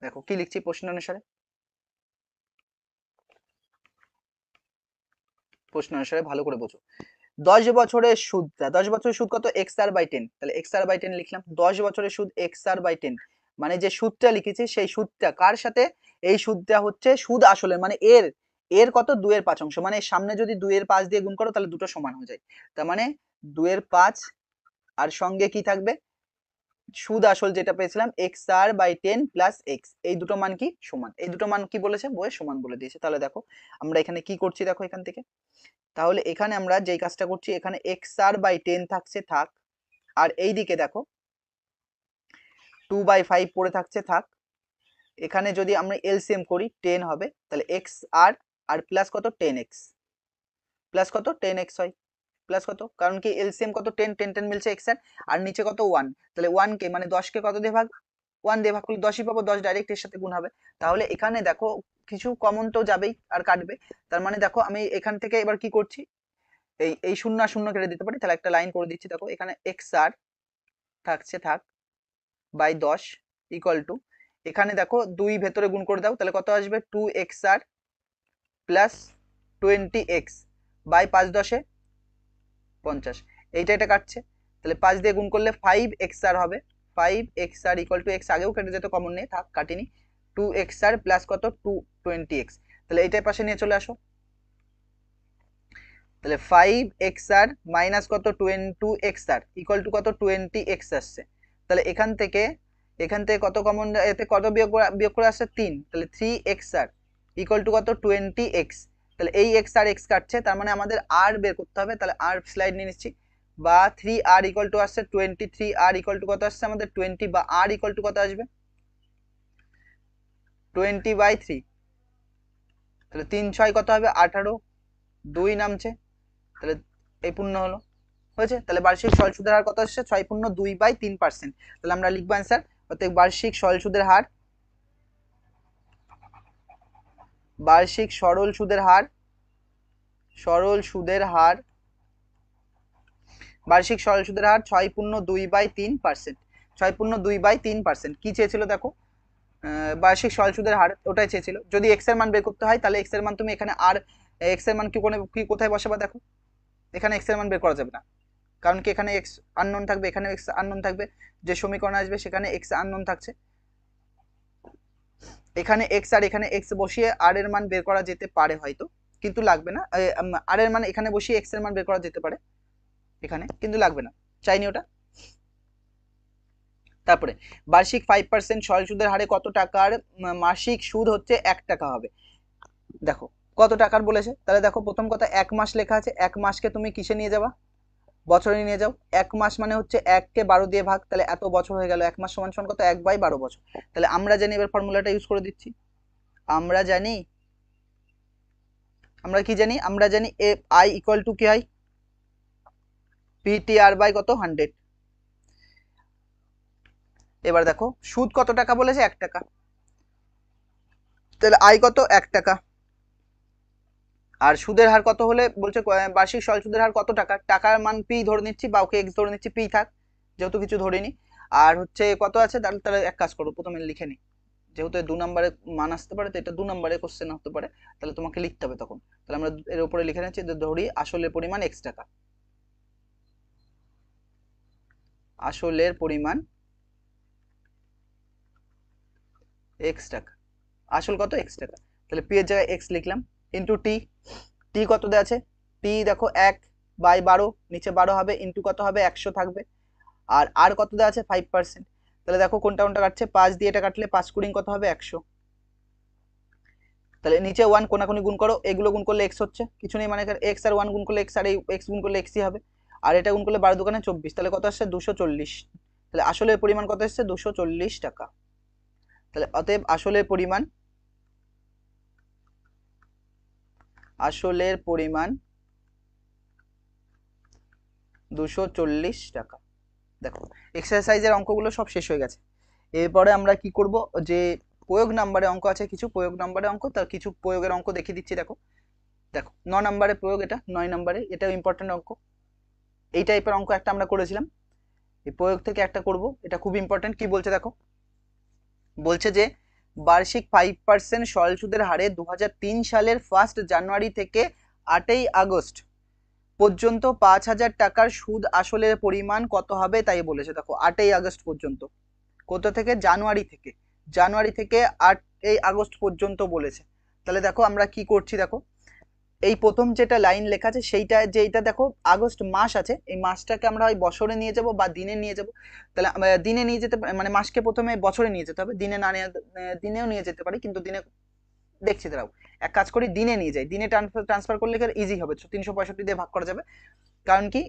দেখো কি লিখছি প্রশ্ন অনুসারে, প্রশ্ন অনুসারে ভালো করে বোঝো। 10 বছরের সুদটা, 10 বছরের সুদ কত? এক্স আর বাই 10, তাহলে এক্স আর বাই 10 লিখলাম। 10 বছরের সুদ এক্স আর বাই 10, মানে যে সুদটা লিখেছি সেই সুদটা কার সাথে? এই সুদটা হচ্ছে সুদ আসলের, মানে এর, এর কত? 2 এর 5 অংশ, মানে সামনে যদি 2 এর 5 দিয়ে গুণ করো তাহলে দুটো সমান হয়ে যায়, তার মানে 2 এর 5 আর সঙ্গে কি থাকবে? সুদ আসল যেটা পেয়েছিলাম x R by 10 plus x, এই দুটো মান কি? সমান। এই দুটো মান কি বলেছে? বইয়ে সমান বলে দিয়েছে। তাহলে দেখো আমরা এখানে কি করছি, দেখো এখান থেকে, তাহলে এখানে আমরা যেই কাজটা করছি, এখানে এক্স আর বাই 10 থাকছে, থাক, আর এইদিকে দেখো 2/5 পড়ে থাকছে, থাক। এখানে যদি আমরা এলসিএম করি 10 হবে, তাহলে এক্স আর প্লাস কত? 10x, প্লাস কত? 10x হয়, প্লাস কত? কারণ কি এলসিএম কত? 10, 10 10 মিলছে এক্স এর, আর নিচে কত? 1, তাহলে 1 কে মানে 10 কে কত দিয়ে ভাগ? 1 দিয়ে ভাগ করলে 10ই পাবো, 10 ডাইরেক্ট এর সাথে গুণ হবে। তাহলে এখানে দেখো কিছু কমন তো যাবেই আর কাটবে, তার মানে দেখো আমি এখান থেকে এবার কি করছি, এই শূন্য আর শূন্য কেটে দিতে পারি, তাহলে একটা লাইন করে দিচ্ছি। দেখো এখানে এক্স আর থাকছে, থাক, বাই 10 ইকুয়াল টু, এখানে দেখো 2 ভেতরে গুণ করে দাও, তাহলে কত আসবে? 2x R plus 20x by 5 10 50, এইটা এটা কাটছে, তাহলে 5 দিয়ে গুণ করলে 5x আর হবে, 5x R equal to, x আগেও কেটে যেত, কমন নেই, থাক, কাটিনি, 2x আর প্লাস কত? 220x, তাহলে এইটার পাশে নিয়ে চলে আসো, তাহলে 5x আর মাইনাস কত? 2x আর ইকুয়াল টু কত? 20x আসছে। তাহলে এখান থেকে কত কমন, এতে কত বিয়োগ করে আসছে? 3, তাহলে 3x আর ইকুয়াল টু কত? 20x, তাহলে এই x আর x কাটছে, তার মানে আমাদের r বের করতে হবে, তাহলে r স্লাইড নিয়ে নিচ্ছি, বা 3r ইকুয়াল টু আসছে 20, 3r ইকুয়াল টু কত আসছে আমাদের? 20, বা r ইকুয়াল টু কত আসবে? 20/3, তাহলে 3 6 কত হবে? 18, 2 নামছে, তাহলে এই পূর্ণ হলো, হয়েছে। তাহলে বার্ষিক সরল সুদের হার কত আসছে? 6.2/3%, তাহলে আমরা লিখবো অ্যান্সার, অর্থাৎ বার্ষিক সরল সুদের হার, বার্ষিক সরল সুদের হার, সরল সুদের হার, বার্ষিক সরল সুদের হার 6.2/3%, 6.2/3%। কি চেয়েছিল দেখো, বার্ষিক সরল সুদের হার ওটাই চেয়েছিল। যদি এক্স এর মান বের করতে হয় তাহলে এক্স এর মান তুমি এখানে, আর এক্স এর মান কি কোথায় বসাবা? দেখো এখানে এক্স এর মান বের করা যাবে না, কারণ কি এখানে এক্স আননোন থাকবে, এখানে এক্স আননোন থাকবে, যে সমীকরণ আসবে সেখানে এক্স আননোন থাকছে, এখানে এক্স আর এখানে এক্স বসিয়ে আর এর মান বের করা যেতে পারে হয়তো, কিন্তু লাগবে না, আর এর মান এখানে বসিয়ে এক্স এর মান বের করা যেতে পারে এখানে, কিন্তু লাগবে না, চাইনি ওটা। তারপরে বার্ষিক 5% সরল সুদের হারে কত টাকার মাসিক সুদ হচ্ছে 1 টাকা হবে। দেখো কত টাকার বলেছে, তাহলে দেখো প্রথম কথা 1 মাস লেখা আছে, 1 মাসকে তুমি কিসে নিয়ে যাবা? বছরে নিয়ে যাও। 1 মাস মানে হচ্ছে 1 কে 12 দিয়ে ভাগ, তাহলে এত বছর হয়ে গেল, 1 মাস সমান সমান কত? 1/12 বছর। তাহলে আমরা জানি, এবার ফর্মুলাটা ইউজ করে দিচ্ছি, আমরা জানি, আমরা কি জানি? আমরা জানি আই ইকুয়াল টু কি হয়? পিটিআর বাই কত? 100। এবার দেখো সুদ কত টাকা বলেছে? 1 টাকা, তাহলে আই কত? 1 টাকা, আর সুদের হার কত হলে বলছে বার্ষিক সরল সুদের হার কত টাকা? টাকার মান পি ধরে নিচ্ছি, বা ওকে এক্স ধরে নিচ্ছি, পি থাক, যেহেতু কিছু ধরিনি। আর হচ্ছে কত আছে, তাহলে তাহলে এক কাজ করো, প্রথমে লিখে নি, যেহেতু 2 নম্বরে মান আসতে পারে, তো এটা 2 নম্বরে কোশ্চেন হতে পারে, তাহলে তোমাকে লিখতে হবে তখন। তাহলে আমরা এর উপরে লিখে নিচ্ছি যে ধরি আসলের পরিমাণ x টাকা, আসলের পরিমাণ x টাকা, আসল কত? x টাকা, তাহলে পি এর জায়গায় x লিখলাম, ইন্টু টি, টি কত দেওয়া আছে? টি দেখো 1/12, নিচে 12 হবে, ইন্টু কত হবে? 100 থাকবে, আর আর কত দেওয়া আছে? 5%, তাহলে দেখো কোনটা কোনটা কাটছে, 5 দিয়ে এটা কাটলে 5 কুড়ি কত হবে? 100, তাহলে নিচে 1 কোনাকুনি গুণ করো, এগুলো গুণ করলে x হচ্ছে, কিছু নেই, মানে x আর 1 গুণ করলে x, আর এই x গুণ করলে xই হবে, আর এটা গুণ করলে 12 দোকানে 24, তাহলে কত আসছে? 240, তাহলে আসলের পরিমাণ কত এসছে? 240 টাকা। তাহলে অতএব আসলের পরিমাণ, আসলের পরিমাণ 240 টাকা। দেখো এক্সারসাইজের অঙ্কগুলো সব শেষ হয়ে গেছে। এরপরে আমরা কি করব, যে প্রয়োগ নাম্বারে অঙ্ক আছে, কিছু প্রয়োগ নাম্বারে অঙ্ক, তার কিছু প্রয়োগের অঙ্ক দেখিয়ে দিচ্ছি। দেখো দেখো 9 নম্বরে প্রয়োগ, এটা 9 নম্বরে, এটাও ইম্পর্টেন্ট অঙ্ক। এই টাইপের অঙ্ক একটা আমরা করেছিলাম, এই প্রয়োগ থেকে একটা করব, এটা খুব ইম্পর্টেন্ট। কি বলছে দেখো, বলছে যে বার্ষিক 5% সরল সুদের হারে 2003 সালের 1 জানুয়ারি থেকে 8 আগস্ট পর্যন্ত 5,000 টাকার সুদ আসলের পরিমাণ কত হবে তাই বলেছে। দেখো 8 আগস্ট পর্যন্ত, কত থেকে, জানুয়ারি থেকে, জানুয়ারি থেকে 8 আগস্ট পর্যন্ত বলেছে। তাহলে দেখো আমরা কি করছি, দেখো এই প্রথম যেটা লাইন লেখা আছে সেইটা, যে এটা দেখো আগস্ট মাস আছে, এই মাসটাকে আমরা হয় বছরে নিয়ে যাব বা দিনে নিয়ে যাব। তাহলে দিনে নিয়ে যেতে, মানে মাসকে প্রথমে বছরে নিয়ে যেতে হবে, দিনে না নিয়ে, দিনেও নিয়ে যেতে পারি, কিন্তু দিনে দেখছি দাঁড়াও, এক কাজ করি দিনে নিয়ে যাই, দিনে ট্রান্সফার করলে ইজি হবে, 365 দিয়ে ভাগ করা যাবে। কারণ কি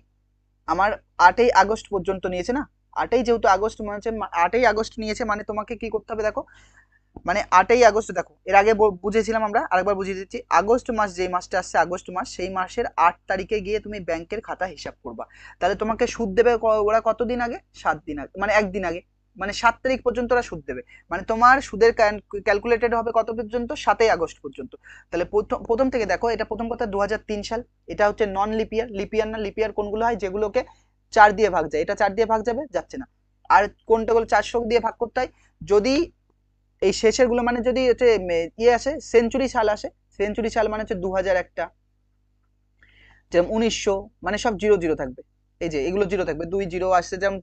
আমার 8 আগস্ট পর্যন্ত নিয়েছে না, 8 যেহেতু আগস্ট মানে 8 আগস্ট নিয়েছে, মানে তোমাকে কি করতে হবে দেখো, মানে 8 আগস্ট, দেখো এর আগে বুঝেছিলাম আমরা, আরেকবার বুঝিয়ে দিচ্ছি। আগস্ট মাস, যেই মাসটা আসছে আগস্ট মাস, সেই মাসের 8 তারিখে গিয়ে তুমি ব্যাংকের খাতা হিসাব করবা। তাহলে তোমাকে সুদ দেবে ওরা কতদিন আগে, 7 দিন আগে, মানে একদিন আগে, মানে 7 তারিখ পর্যন্ত ওরা সুদ দেবে। মানে তোমার সুদের ক্যালকুলেটেড হবে কত পর্যন্ত, 7 আগস্ট পর্যন্ত। তাহলে প্রথম থেকে দেখো, এটা প্রথম কথা 2003 সাল, এটা হচ্ছে নন লিপিয়ার, লিপিয়ার না, লিপিয়ার কোনগুলো হয় যেগুলোকে 4 দিয়ে ভাগ যায়, এটা 4 দিয়ে ভাগ যাবে, যাচ্ছে না। আর কোনটা গুলো 400 দিয়ে ভাগ করতে হয়, যদি এই শেষের গুলো মানে যদি হচ্ছে ইয়ে আসে, সেঞ্চুরি সাল আসে, সেঞ্চুরি সাল মানে হচ্ছে 2000 একটা, যেরকম 1900, মানে সব 00 থাকবে, এই যে এগুলো 0 থাকবে, 20 আসছে, যেমন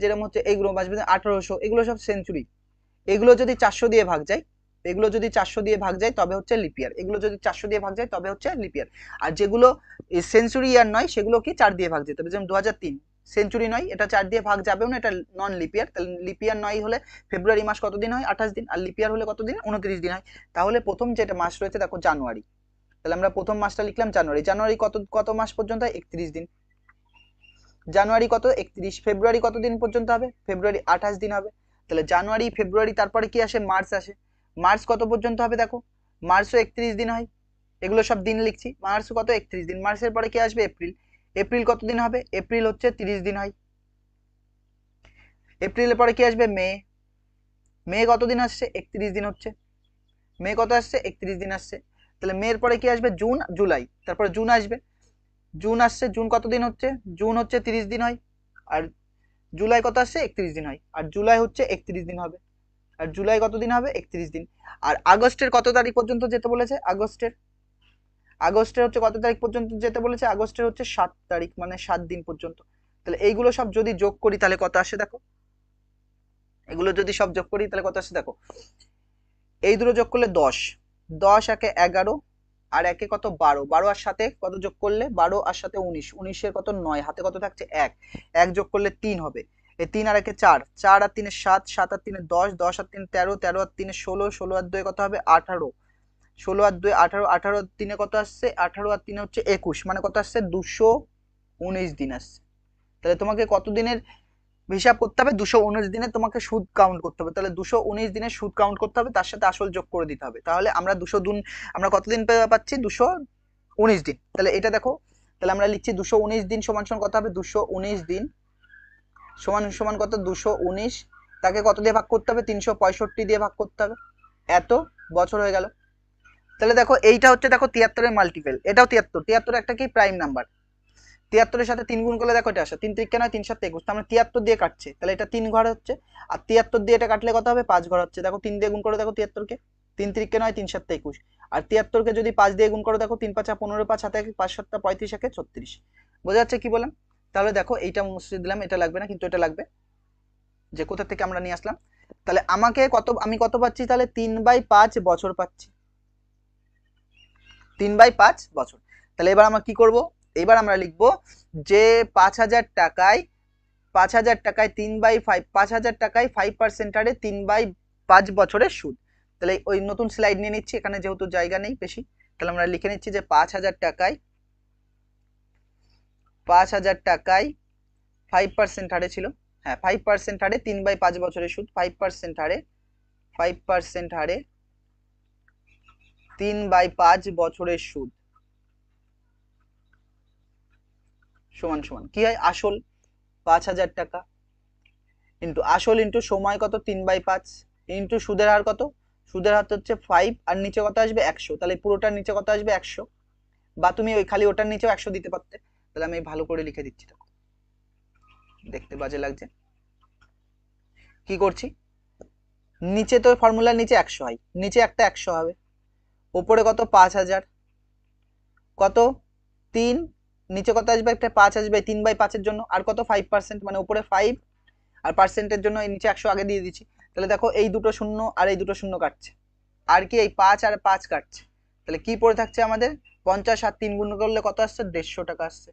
যেরকম হচ্ছে এইগুলো আসবে 1800, এগুলো সব সেঞ্চুরি। এগুলো যদি 400 দিয়ে ভাগ যায়, এগুলো যদি 400 দিয়ে ভাগ যায় তবে হচ্ছে লিপিয়ার, এগুলো যদি 400 দিয়ে ভাগ যায় তবে হচ্ছে লিপিয়ার। আর যেগুলো সেঞ্চুরি ইয়ার নয় সেগুলো কি 4 দিয়ে ভাগ যেতে হবে, যেমন 2003 সেঞ্চুরি নয়, এটা 4 দিয়ে ভাগ যাবেও না, এটা নন লিপিয়ার। তাহলে লিপিয়ার নয় হলে ফেব্রুয়ারি মাস কতদিন হয়, 28 দিন, আর লিপিয়ার হলে কতদিন, 29 দিন হয়। তাহলে প্রথম যেটা মাস রয়েছে দেখো জানুয়ারি, তাহলে আমরা প্রথম মাসটা লিখলাম জানুয়ারি। জানুয়ারি কত কত মাস পর্যন্ত হয়, 31 দিন। জানুয়ারি কত, 31। ফেব্রুয়ারি কত দিন পর্যন্ত হবে, ফেব্রুয়ারি 28 দিন হবে। তাহলে জানুয়ারি, ফেব্রুয়ারি, তারপরে কি আসে, মার্চ আসে। মার্চ কত পর্যন্ত হবে দেখো, মার্চও 31 দিন হয়। এগুলো সব দিন লিখছি, মার্চ কত, 31 দিন। মার্চের পরে কি আসবে, এপ্রিল। এপ্রিল কত দিন হবে, এপ্রিল হচ্ছে 30 দিন হয়। এপ্রিলের পরে কি আসবে, মে। মে কত দিন আসছে, 31 দিন হচ্ছে। মে কত আসছে, 31 দিন আসছে। তাহলে মের পরে কি আসবে, জুন, জুলাই, তারপরে জুন আসবে। জুন আসছে, জুন কত দিন হচ্ছে, জুন হচ্ছে 30 দিন হয়। আর জুলাই কত আসছে, 31 দিন হয়। আর জুলাই হচ্ছে 31 দিন হবে। আর জুলাই কত দিন হবে, 31 দিন। আর আগস্টের কত তারিখ পর্যন্ত যেতে বলেছে, আগস্টের, আগস্টের হচ্ছে কত তারিখ পর্যন্ত যেতে বলেছে, আগস্টের হচ্ছে 7 তারিখ, মানে 7 দিন পর্যন্ত। তাহলে এইগুলো সব যদি যোগ করি তাহলে কত আসে দেখো, এগুলো যদি সব যোগ করি তাহলে কত আসে দেখো, এই দুটো যোগ করলে 10, 10 একে 11, আর একে কত, 12, 12 আর সাথে কত যোগ করলে, 12 আর সাথে 19, 19 কত 9, হাতে কত থাকছে 1, 1 যোগ করলে 3 হবে। এই 3 আর একে 4, 4 আর 3 7, 7 আর 3 10, 10 আর 3 13, 13 আর 3 16, 16 আর 2 কত হবে 18, 16 আর 2 18, 18 আর 3 কত আসছে, 18 আর 3 হচ্ছে 21, মানে কত আসছে, 219 দিন আসছে। তাহলে তোমাকে কত দিনের হিসাব করতে হবে, 219 দিনে তোমাকে সুদ কাউন্ট করতে হবে। তাহলে 219 দিনের সুদ কাউন্ট করতে হবে, তার সাথে আসল যোগ করে দিতে হবে। তাহলে আমরা 200 দিন, আমরা কতদিন পাচ্ছি, 219 দিন। তাহলে এটা দেখো, তাহলে আমরা লিখছি 219 দিন সমান সমান কত হবে, 219 দিন সমান সমান কত, 219, তাকে কত দিয়ে ভাগ করতে হবে, 365 দিয়ে ভাগ করতে হবে, এত বছর হয়ে গেল। তাহলে দেখো এইটা হচ্ছে দেখো 73 মাল্টিপল, এটাও 73, 73 একটা কি প্রাইম নাম্বার। 73 সাথে 3 গুণ করলে দেখো এটা আসে 3 3 নয়, 3 7 21, তার মানে 73 দিয়ে কাটছে, তাহলে এটা 3 ঘর হচ্ছে। আর 73 দিয়ে এটা কাটলে কত হবে, 5 ঘর হচ্ছে। দেখো 3 দিয়ে গুণ করে দেখো 73 কে, 3 3 নয়, 3 7 21, আর 73 কে যদি 5 দিয়ে গুণ করো দেখো, 3 5 15, 5 7 5 7 35 একে 36। বোঝা যাচ্ছে কি বললাম। তাহলে দেখো এইটা মুছে দিলাম, এটা লাগবে না, কিন্তু এটা লাগবে, যে কোথা থেকে আমরা নিয়ে আসলাম। তাহলে আমাকে কত, আমি কত পাচ্ছি, তাহলে 3/5 বছর পাচ্ছি, 3/5 বছর। তাহলে এবার আমরা কি করব, এবার আমরা লিখবো যে 5,000 টাকায়, 5,000 টাকায় 3/5, 5,000 টাকায় 5% হারে 3/5 বছরের সুদ। তাহলে ওই নতুন স্লাইড নিয়ে নিচ্ছি, এখানে যেহেতু জায়গা নেই বেশি, তাহলে আমরা লিখে নিচ্ছি যে 5,000 টাকায়, 5,000 টাকায় 5% হারে ছিল, হ্যাঁ 5% হারে 3/5 বছরের সুদ, 5% হারে, 5% হারে 3/5 বছরের সুদ সমান সমান কি হয়, আসল 5,000 টাকা ইন্টু আসল ইন্টু সময় কত 3/5 ইন্টু সুদের হার কত, সুদের হার হচ্ছে 5 আর নিচে কত আসবে 100, তাহলে পুরোটার নিচে কত আসবে 100, বা তুমি ওই খালি ওটার নিচেও 100 দিতে পারতে। তাহলে আমি ভালো করে লিখে দিচ্ছি, দেখো দেখতে বাজে লাগছে। কি করছি, নিচে তো ফর্মুলার নিচে 100 হয়, নিচে একটা 100 হবে, ওপরে কত 5,000, কত 3, নিচে কত আসবে একটা 5 আসবে 3/5 জন্য, আর কত 5%, মানে উপরে 5 আর পার্সেন্টের জন্য এই নিচে 100 আগে দিয়ে দিচ্ছি। তাহলে দেখো এই দুটো শূন্য আর এই দুটো শূন্য কাটছে, আর কি এই 5 আর 5 কাটছে, তাহলে কি পড়ে থাকছে আমাদের 50 আর 3 গুণ করলে কত আসছে 150 টাকা আসছে,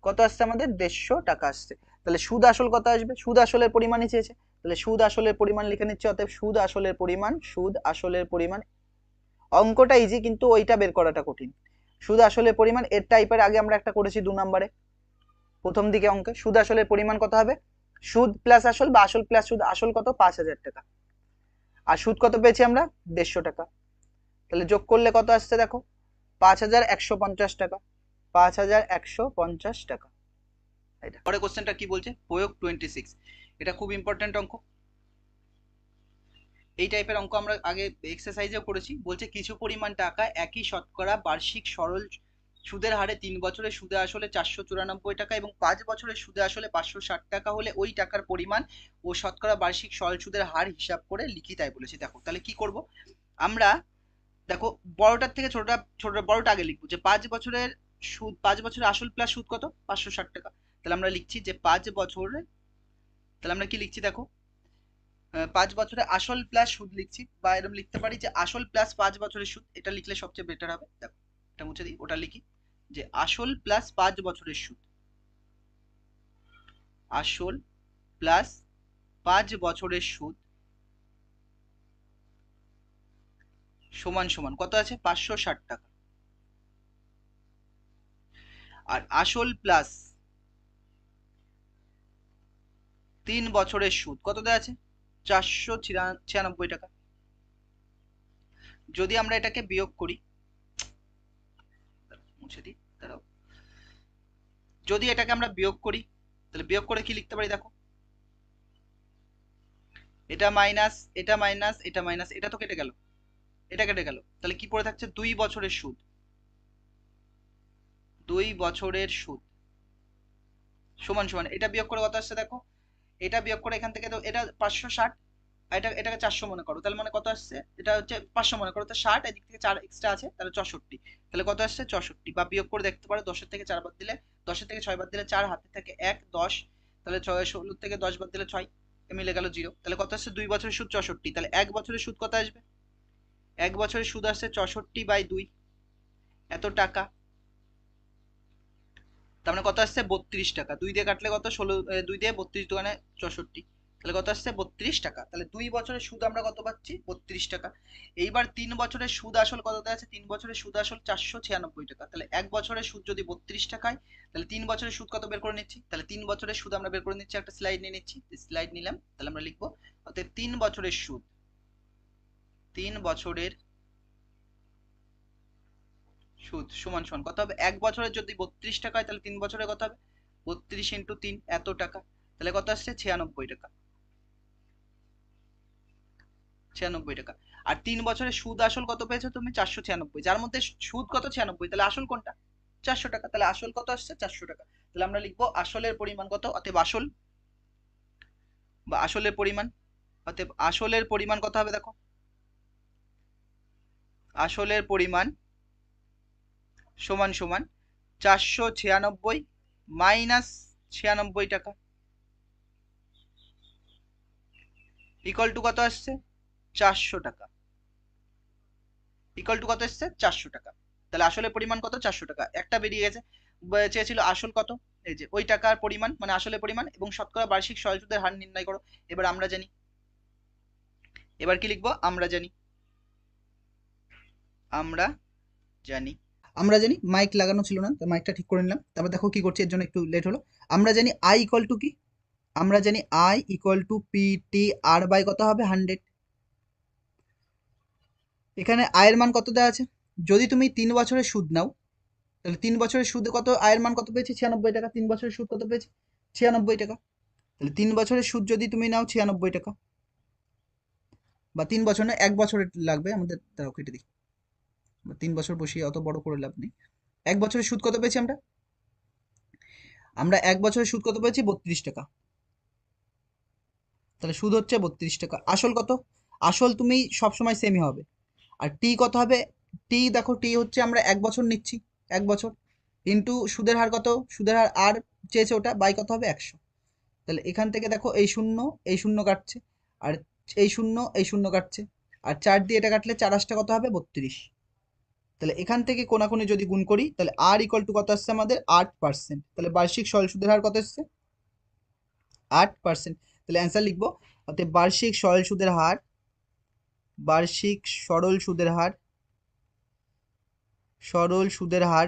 কত আসছে আমাদের 150 টাকা আসছে। তাহলে সুদ আসল কত আসবে, সুদ আসলের পরিমাণই চেয়েছে, তাহলে সুদ আসলের পরিমাণ লিখে নিচ্ছে, অতএব সুদ আসলের পরিমাণ, সুদ আসলের পরিমাণ। অঙ্কটা ইজি কিন্তু ওইটা বের করাটা কঠিন। সুদ আসলের পরিমাণ এর টাইপের আগে আমরা একটা করেছি 2 নম্বরে প্রথম দিকে অঙ্কে, সুদ আসলের পরিমাণ কত হবে, সুদ প্লাস আসল বা আসল প্লাস সুদ, আসল কত 5,000 টাকা আর সুদ কত পেয়েছি আমরা 150 টাকা, তাহলে যোগ করলে কত আসছে দেখো 5,150 টাকা, 5,150 টাকা। এটা পরে কোশ্চেনটা কি বলছে, প্রয়োগ 26, এটা খুব ইম্পর্টেন্ট অঙ্ক। এই টাইপের অঙ্ক আমরা আগে এক্সারসাইজেও করেছি। বলছে কিছু পরিমাণ টাকা একই শতকরা বার্ষিক সরল সুদের হারে 3 বছরের সুদে আসলে 494 টাকা এবং 5 বছরের সুদে আসলে 560 টাকা হলে ওই টাকার পরিমাণ ও শতকরা বার্ষিক সরল সুদের হার হিসাব করে লিখি, তাই বলেছি। দেখো তাহলে কি করব আমরা, দেখো বড়টার থেকে ছোটটা বড়টা আগে লিখবো, যে 5 বছরের সুদ, 5 বছরের আসল প্লাস সুদ কত 560 টাকা, তাহলে আমরা লিখছি যে 5 বছরে, তাহলে আমরা কি লিখছি দেখো 5 বছরের আসল প্লাস সুদ লিখছি, বা এরকম লিখতে পারি যে আসল প্লাস 5 বছরের সুদ, এটা লিখলে সবচেয়ে বেটার হবে। দেখো এটা মুছে দিই, ওটা লিখি যে আসল প্লাস 5 বছরের সুদ, আসল প্লাস 5 বছরের সুদ সমান সমান কত আছে 560 টাকা, আর আসল প্লাস 3 বছরের সুদ কত দেওয়া আছে 496 টাকা। যদি আমরা এটাকে বিয়োগ করি, মুছে দিই দাঁড়াও, যদি এটাকে আমরা বিয়োগ করি তাহলে বিয়োগ করে কি লিখতে পারি দেখো, এটা মাইনাস এটা মাইনাস এটা মাইনাস, এটা তো কেটে গেল, এটা কেটে গেল, তাহলে কি পড়ে থাকছে 2 বছরের সুদ, 2 বছরের সুদ সমান সমান, এটা বিয়োগ করে কত আসছে দেখো, এটা বিয়োগ করে এখান থেকে তো এটা 560, এটাকে 400 মনে করো, তাহলে মানে কত আসছে, এটা হচ্ছে 500 মনে করো, তো 60 এদিক থেকে 4 এক্সট্রা আছে, তাহলে 64, তাহলে কত আসছে 64, বা বিয়োগ করে দেখতে পারো 10 এর থেকে 4 বাদ দিলে, 10 এর থেকে 6 বাদ দিলে 4, হাতে থেকে 1 10, তাহলে 16 থেকে 10 বাদ দিলে 6, মিলে গেল 0, তাহলে কত আসছে 2 বছরের সুদ 64, তাহলে 1 বছরের সুদ কত আসবে, 1 বছরের সুদ আসছে 64/2 এত টাকা, তার মানে কত আসছে 32 টাকা, 2 দিয়ে কাটলে কত 16, 2 দিয়ে 32 দোকানে 64, তাহলে কত আসছে 32 টাকা, তাহলে 2 বছরের সুদ আমরা কত পাচ্ছি 32 টাকা। এইবার 3 বছরের সুদ আসল কত দেওয়া আছে, 3 বছরের সুদ আসল 496 টাকা, তাহলে 1 বছরের সুদ যদি 32 টাকায়, তাহলে 3 বছরের সুদ কত বের করে নিচ্ছি, তাহলে 3 বছরের সুদ আমরা বের করে নিচ্ছি, একটা স্লাইড নিয়ে নিচ্ছি, স্লাইড নিলাম, তাহলে আমরা লিখবো অতএব 3 বছরের সুদ, 3 বছরের সুদ সমান সমান কত হবে, 1 বছরের যদি 32 টাকা হয় তাহলে 3 বছরে কত হবে 32 ইন্টু 3 এত টাকা, তাহলে কত আসছে 96 টাকা, 96 টাকা। আর 3 বছরের সুদ আসল কত পেয়েছো তুমি 496, যার মধ্যে সুদ কত 96, তাহলে আসল কোনটা 400 টাকা, তাহলে আসল কত আসছে 400 টাকা, তাহলে আমরা লিখবো আসলের পরিমাণ কত, অতএব আসল বা আসলের পরিমাণ, অতএব আসলের পরিমাণ কত হবে দেখো, আসলের পরিমাণ সমান সমান 496 মাইনাস 96 টাকা ইকুয়াল টু কত আসছে 400 টাকা, ইকুয়াল টু কত এসছে 400 টাকা, তাহলে আসলের পরিমাণ কত 400 টাকা, একটা বেরিয়ে গেছে, চেয়েছিল আসল কত, এই যে ওই টাকার পরিমাণ মানে আসলের পরিমাণ এবং শতকরা বার্ষিক সরল সুদের হার নির্ণয় করো। এবার আমরা জানি, এবার কি লিখবো আমরা জানি, আমরা জানি, আমরা জানি মাইক লাগানো ছিল না, তো মাইকটা ঠিক করে নিলাম, তারপর দেখো কি করছি, এর জন্য একটু লেট হলো। আমরা জানি আই ইকুয়াল টু কি, আমরা জানি I equal to PT R by কত হবে 100, এখানে আয়ের মান কত দেওয়া আছে যদি তুমি 3 বছরের সুদ নাও, তাহলে 3 বছরের সুদে কত, আয়ের মান কত পেয়েছি? 96 টাকা। 3 বছরের সুদ কত পেয়েছি? 96 টাকা। তাহলে 3 বছরের সুদ যদি তুমি নাও 96 টাকা, বা 3 বছর না, 1 বছরের লাগবে আমাদের, তাও কেটে দিই। 3 বছর বসিয়ে অত বড় করে লাভ নেই। 1 বছরের সুদ কত পেয়েছি আমরা? আমরা 1 বছরের সুদ কত পেয়েছি? 32 টাকা। তাহলে সুদ হচ্ছে 32 টাকা। আসল কত? আসল তুমি সবসময় সেমই হবে। আর টি কত হবে? টি দেখো, টি হচ্ছে আমরা 1 বছর নিচ্ছি, 1 বছর ইন্টু সুদের হার কত? সুদের হার আর চেয়েছে ওটা, বাই কত হবে? 100। তাহলে এখান থেকে দেখো এই শূন্য কাটছে, আর এই শূন্য কাটছে, আর 4 দিয়ে এটা কাটলে 4 আসটা কত হবে? 32। তাহলে এখান থেকে কোনাকুনি যদি গুণ করি, তাহলে আর ইকুয়াল টু কত আসছে আমাদের? 8%। তাহলে বার্ষিক সরল সুদের হার কত এসছে? 8%। তাহলে অ্যান্সার লিখবো, অর্থাৎ বার্ষিক সরল সুদের হার, বার্ষিক সরল সুদের হার, সরল সুদের হার,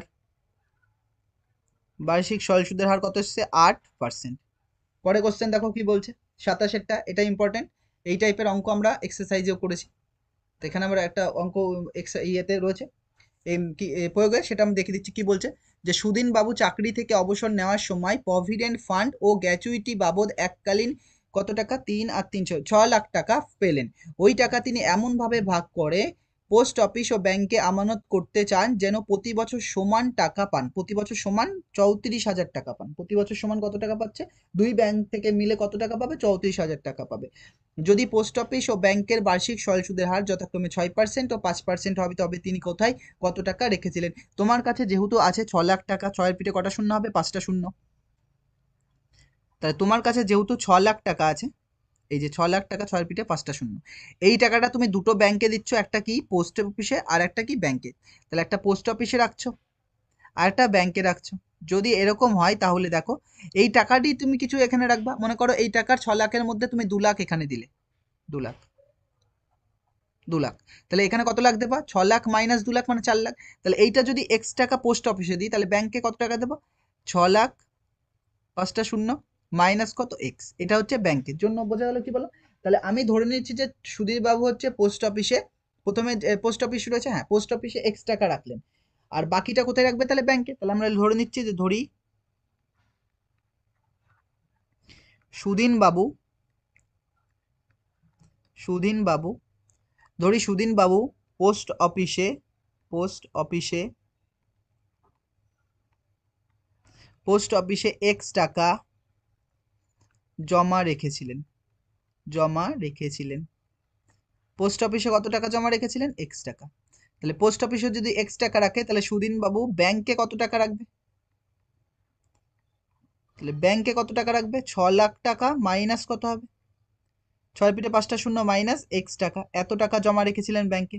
বার্ষিক সরল সুদের হার কত এসছে? 8%। পরে কোশ্চেন দেখো কি বলছে, 27টা, এটা ইম্পর্টেন্ট। এই টাইপের অঙ্ক আমরা এক্সারসাইজেও করেছি। তো এখানে আমরা একটা অঙ্ক ইয়েতে রয়েছে, প্রয়োগে, সেটা আমি দেখে দিচ্ছি কি বলছে। যে সুদিন বাবু চাকরি থেকে অবসর নেওয়ার সময় প্রভিডেন্ট ফান্ড ও গ্র্যাচুইটি বাবদ এককালীন কত টাকা? 3 আর 3 6 লাখ টাকা পেলেন। ওই টাকা তিনি এমনভাবে ভাগ করে পোস্ট অফিস ও ব্যাংকে আমানত করতে চান যেন প্রতি বছর সমান টাকা পান। প্রতি বছর সমান 34,000 টাকা পান। প্রতি বছর সমান কত টাকা পাচ্ছে? দুই ব্যাংক থেকে মিলে কত টাকা পাবে? 34,000 টাকা পাবে। যদি পোস্ট অফিস ও ব্যাংকের বার্ষিক সরল সুদের হার যথাক্রমে 6% ও 5% হবে, তবে তিনি কোথায় কত টাকা রেখেছিলেন? তোমার কাছে যেহেতু আছে 6 লাখ টাকা, 6 পিঠে কটা শূন্য হবে? 5টা শূন্য। তাহলে তোমার কাছে যেহেতু 6 লাখ টাকা আছে, এই যে 6 লাখ টাকা, 6 পিঠে 5টা শূন্য, এই টাকাটা তুমি দুটো ব্যাংকে দিচ্ছ, একটা কি পোস্ট অফিসে আর একটা কি ব্যাংকে। তাহলে একটা পোস্ট অফিসে রাখছো আর একটা ব্যাংকে রাখছো। যদি এরকম হয় তাহলে দেখো, এই টাকাটি তুমি কিছু এখানে রাখবা। মনে করো এই টাকার 6 লাখের মধ্যে তুমি 2 লাখ এখানে দিলে, 2 লাখ, 2 লাখ। তাহলে এখানে কত লাখ দেবা? 6 লাখ মাইনাস 2 লাখ মানে 4 লাখ। তাহলে এইটা যদি এক্স টাকা পোস্ট অফিসে দিই, তাহলে ব্যাংকে কত টাকা দেবো? 6 লাখ, 5টা শূন্য, মাইনাস কত? এক্স। এটা হচ্ছে ব্যাংকের জন্য। বোঝা গেল কি বলো? তাহলে আমি ধরে নিচ্ছি যে সুধীর বাবু হচ্ছে পোস্ট অফিসে, প্রথমে পোস্ট অফিস রয়েছে, হ্যাঁ, পোস্ট অফিসে এক্স টাকা রাখলেন, আর বাকিটা কোথায় রাখবে? তাহলে ব্যাংকে। তাহলে আমরা ধরে নিচ্ছি যে, ধরি সুধীন বাবু, সুধীন বাবু, ধরি সুধীন বাবু পোস্ট অফিসে, পোস্ট অফিসে, পোস্ট অফিসে এক্স টাকা জমা রেখেছিলেন, জমা রেখেছিলেন। পোস্ট অফিসে কত টাকা জমা রেখেছিলেন? এক্স টাকা। তাহলে পোস্ট অফিসে যদি এক্স টাকা রাখে, তাহলে সুদিন বাবু ব্যাংকে কত টাকা রাখবে? তাহলে ব্যাংকে কত টাকা রাখবে? 6 লাখ টাকা মাইনাস কত হবে? 6 পিঠে 5টা শূন্য, মাইনাস এক্স টাকা। এত টাকা জমা রেখেছিলেন ব্যাংকে,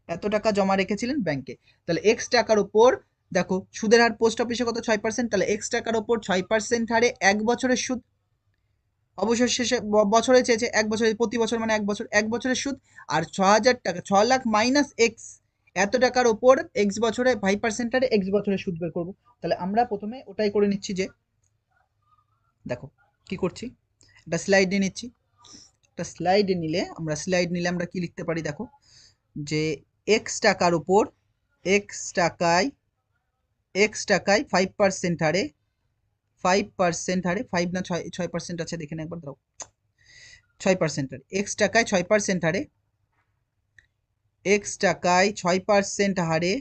এত টাকা জমা রেখেছিলেন ব্যাংকে। তাহলে এক্স টাকার উপর দেখো সুদের হার পোস্ট অফিসে কত? 6%। তাহলে এক্স টাকার উপর 6% হারে 1 বছরের সুদ, অবসর শেষে বছরে চেয়েছে 1 বছরে, প্রতি বছর মানে 1 বছর, 1 বছরের সুদ। আর 6,000 টাকা, 6 লাখ মাইনাস এক্স, এত টাকার ওপর এক্স বছরে 5% হারে এক্স বছরের সুদ বের করবো। তাহলে আমরা প্রথমে ওটাই করে নিচ্ছি। যে দেখো কি করছি, একটা স্লাইড নিয়ে নিচ্ছি। একটা স্লাইড নিলে আমরা কি লিখতে পারি? দেখো যে এক্স টাকার উপর, এক্স টাকায়, এক্স টাকায় 5% হারে, 5% হারে, 5 না 6% আছে, দেখে না একবার, দাও, 6% হারে, এক্স টাকায় 6% হারে, এক্স টাকায় 6% হারে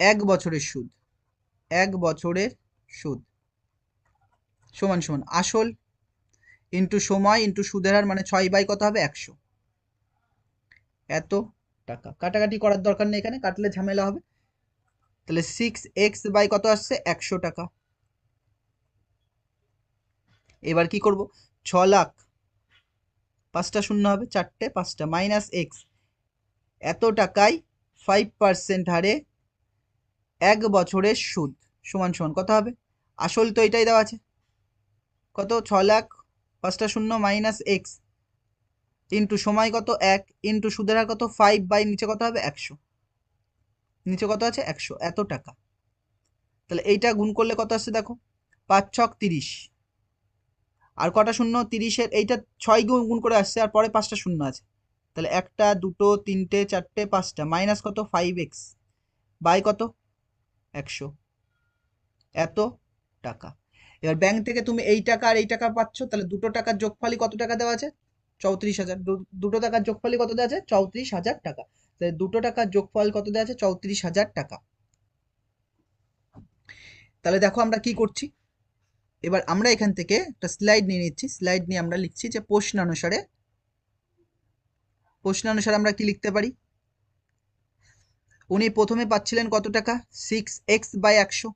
1 বছরের সুদ, 1 বছরের সুদ সমান সমান আসল ইন্টু সময় ইন্টু সুদের হার, মানে 6 বাই কত হবে? 100। এত টাকা। কাটাকাটি করার দরকার নেই, এখানে কাটলে ঝামেলা হবে। তাহলে 6x বাই কত আসছে? 100 টাকা। এবার কি করব? 6 লাখ, 5টা শূন্য হবে, 4টে 5টা, মাইনাস এক্স, এত টাকায় 5% হারে 1 বছরের সুদ সমান সমান কত হবে? আসল তো এটাই দেওয়া আছে, কত? 6 লাখ, 5টা শূন্য, মাইনাস এক্স, ইন্টু সময় কত? 1, ইন্টু সুদের হার কত? 5 বাই নিচে কত হবে? 100। নিচে কত আছে? 100, এত টাকা। তাহলে এইটা গুণ করলে কত আসছে দেখো, 5 ছক 30, আর কটা শূন্য? 30-এর এইটা 6 গুণ করে আসছে, আর পরে 5টা শূন্য আছে, তাহলে 1 2 3 4 5 মাইনাস কত 5x বাই কত 100 এত টাকা। এবার ব্যাংক থেকে তুমি এই টাকা আর এই টাকা পাচ্ছ, তাহলে দুটো টাকার যোগফলই কত টাকা দেওয়া আছে 34,000। দুটো টাকার যোগফলই কত দেওয়া আছে 34,000 টাকা। তাহলে দুটো টাকার যোগফল কত দেওয়া আছে 34,000 টাকা। তাহলে দেখো আমরা কি করছি, এবার আমরা এখান থেকে একটা স্লাইড নিয়ে নিচ্ছি। স্লাইড নিয়ে আমরা লিখছি যে প্রশ্নানুসারে আমরা কি লিখতে পারি। উনি প্রথমে পাচ্ছিলেন কত টাকা 6x বাই 100,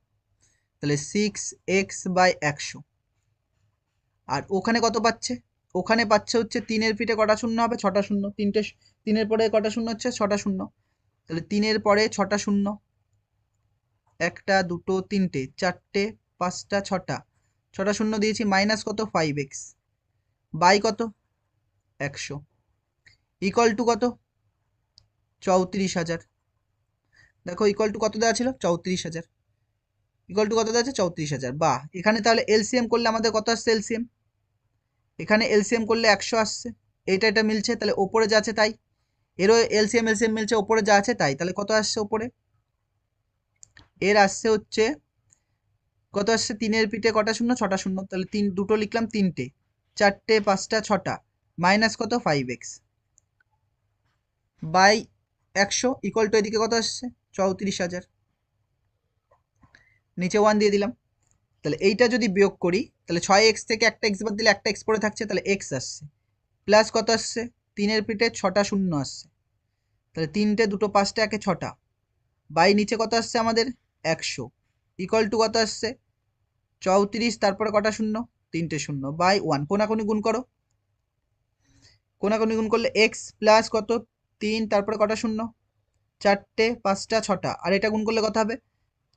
তাহলে 6x বাই 100। আর ওখানে কত পাচ্ছে, ওখানে পাচ্ছে হচ্ছে 3-এর পিঠে কটা শূন্য হবে 6টা শূন্য, 3-এর পরে কটা শূন্য হচ্ছে 6টা শূন্য, তাহলে 3-এর পরে 6টা শূন্য, 1 2 3 4 5 6টা, 6টা শূন্য দিয়েছি মাইনাস কত 5x বাই কত 100 ইকুয়াল টু কত 34,000। দেখো ইকুয়াল টু কত দেওয়া ছিল 34,000, ইকুয়াল টু কত দেওয়া আছে 34,000। বা এখানে তাহলে এলসিএম করলে আমাদের কত আসছে এলসিএম, এখানে এলসিএম করলে 100 আসছে, এটা মিলছে, তাহলে ওপরে যা আছে তাই, এরও এলসিএম মিলছে, ওপরে যা আছে তাই, তাহলে কত আসছে ওপরে, এর আসছে হচ্ছে কত আসছে 3-এর পিঠে কটা শূন্য 6টা শূন্য, তাহলে দুটো লিখলাম 3টে 4টে 5টা 6টা মাইনাস কত 5x বাই 100 ইকুয়াল টু এদিকে কত আসছে 34,000, নিচে 1 দিয়ে দিলাম। তাহলে এইটা যদি বিয়োগ করি তাহলে 6x থেকে একটা x বাদ দিলে একটা x পড়ে থাকছে, তাহলে x আসছে প্লাস কত আসছে 3-এর পিঠে 6টা শূন্য আসছে, তাহলে 3টে 2 5টা 1 6টা বাই নিচে কত আসছে আমাদের 100 ইকুয়াল টু কত আসছে 34, তারপরে কটা শূন্য 3টে শূন্য বাই 1, কোনাকুনি গুণ করো, কোনাকুনি গুণ করলে x প্লাস কত 3, তারপরে কটা শূন্য 4টে 5টা 6টা, আর এটা গুণ করলে কত হবে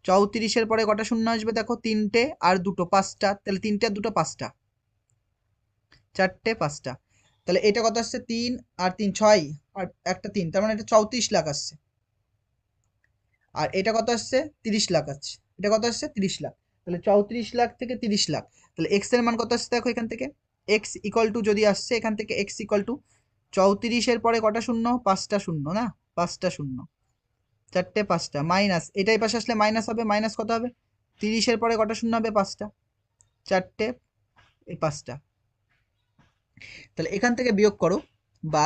34-এর পরে কটা শূন্য আসবে দেখো 3টে আর 2 5টা, তাহলে 3টে আর 2 5টা 4টে 5টা, তাহলে এটা কত আসছে 3 আর 3 6 আর একটা 3, তার মানে এটা 34 লাখ আসছে। আর এটা কত আসছে 30 লাখ আসছে, এটা কত আসছে 30 লাখ, তাহলে 34 লাখ থেকে 30 লাখ, তাহলে x এর মান কত আসছে দেখো এখান থেকে x ইকুয়াল টু যদি আসছে এখান থেকে x ইকুয়াল টু 34-এর পরে কটা শূন্য 5টা শূন্য না 5টা শূন্য 4টে 5টা মাইনাস এটাই পাশে আসলে মাইনাস হবে, মাইনাস কত হবে 30-এর পরে কটা শূন্য হবে 5টা 4টে 5টা, তাহলে এখান থেকে বিয়োগ করো বা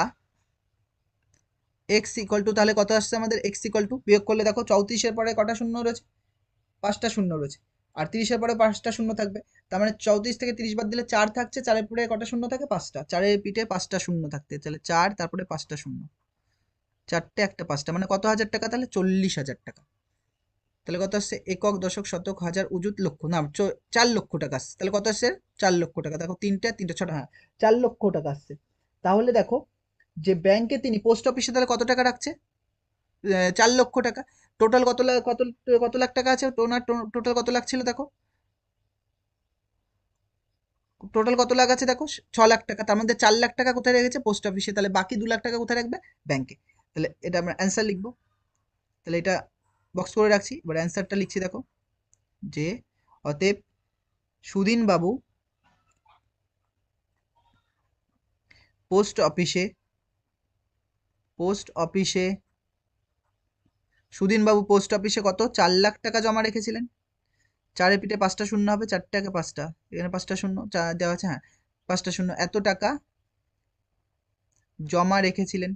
x ইকুয়াল টু তাহলে কত আসছে আমাদের x ইকুয়াল টু বিয়োগ করলে দেখো 34-এর পরে কটা শূন্য রয়েছে 5টা শূন্য রয়েছে, আর 30-এর পরে 5টা শূন্য থাকবে, তার মানে 34 থেকে 30 বাদ দিলে 4 থাকছে, 4-এর পরে কটা শূন্য থাকে 5টা, 4-এর পিঠে 5টা শূন্য থাকতে, তাহলে 4 তারপরে 5টা শূন্য 4টে একটা 5টা, মানে কত হাজার টাকা তাহলে 40,000 টাকা। তাহলে কত আসছে একক দশক শতক হাজার অযুত লক্ষ না 4 লক্ষ টাকা আসছে, তাহলে কত আসছে 4 লক্ষ টাকা। দেখো 3টে 6টা, হ্যাঁ 4 লক্ষ টাকা আসছে। তাহলে দেখো যে ব্যাংকে তিনি পোস্ট অফিসে তাহলে কত টাকা রাখছে 4 লক্ষ টাকা, টোটাল কত লাখ কত লাখ টাকা আছে ওনার, টোটাল কত লাখ ছিল দেখো, টোটাল কত লাখ আছে দেখো 6 লাখ টাকা, তার মধ্যে 4 লাখ টাকা কোথায় রেখেছে পোস্ট অফিসে, তাহলে বাকি 2 লাখ টাকা কোথায় রাখবে ব্যাংকে। তাহলে এটা আমরা অ্যান্সার লিখবো, তাহলে এটা বক্স করে রাখছি, এবার অ্যান্সারটা লিখছি দেখো যে অতএব সুদিন বাবু পোস্ট অফিসে সুদিনবাবু পোস্ট অফিসে কত 4 লাখ টাকা জমা রেখেছিলেন, 4-এর পিঠে 5টা শূন্য হবে, 4টে 5টা, এখানে 5টা শূন্য দেওয়া আছে, হ্যাঁ 5টা শূন্য, এত টাকা জমা রেখেছিলেন,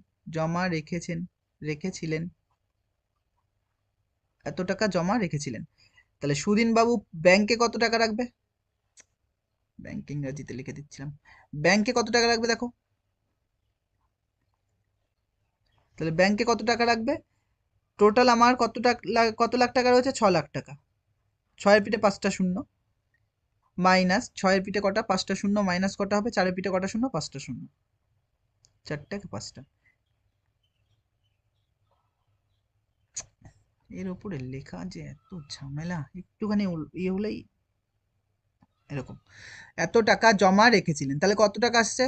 এত টাকা জমা রেখেছিলেন। তাহলে সুদিনবাবু ব্যাংকে কত টাকা রাখবে, ব্যাংক ইংরাজিতে লিখে দিচ্ছিলাম, ব্যাংকে কত টাকা রাখবে দেখো, তাহলে ব্যাংকে কত টাকা রাখবে, টোটাল আমার কত লাখ টাকা রয়েছে 6 লাখ টাকা, 6-এর পিঠে 5টা শূন্য মাইনাস 6-এর পিঠে কটা 5টা শূন্য মাইনাস কটা হবে 4-এর পিঠে কটা শূন্য 5টা শূন্য 4টে 5টা, এর উপরে লেখা যে এত ঝামেলা, একটুখানি ইয়ে হলেই এরকম। এত টাকা জমা রেখেছিলেন, তাহলে কত টাকা আসছে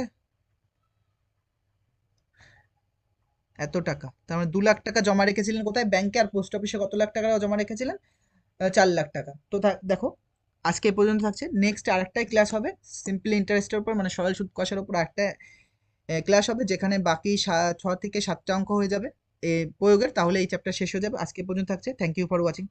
এত টাকা, তার মানে 2 লাখ টাকা জমা রেখেছিলেন কোথায় ব্যাংকে, আর পোস্ট অফিসে কত লাখ টাকা জমা রেখেছিলেন 4 লাখ টাকা। তো দেখো আজকে এ পর্যন্ত থাকছে, নেক্সট আরেকটাই ক্লাস হবে সিম্পলি ইন্টারেস্টের উপর, মানে সরল সুদ কষার উপর আরেকটা ক্লাস হবে, যেখানে বাকি 6 থেকে 7টা অঙ্ক হয়ে যাবে প্রয়োগের, তাহলে এই চ্যাপ্টার শেষ হয়ে যাবে। আজকে পর্যন্ত থাকছে। Thank you for watching.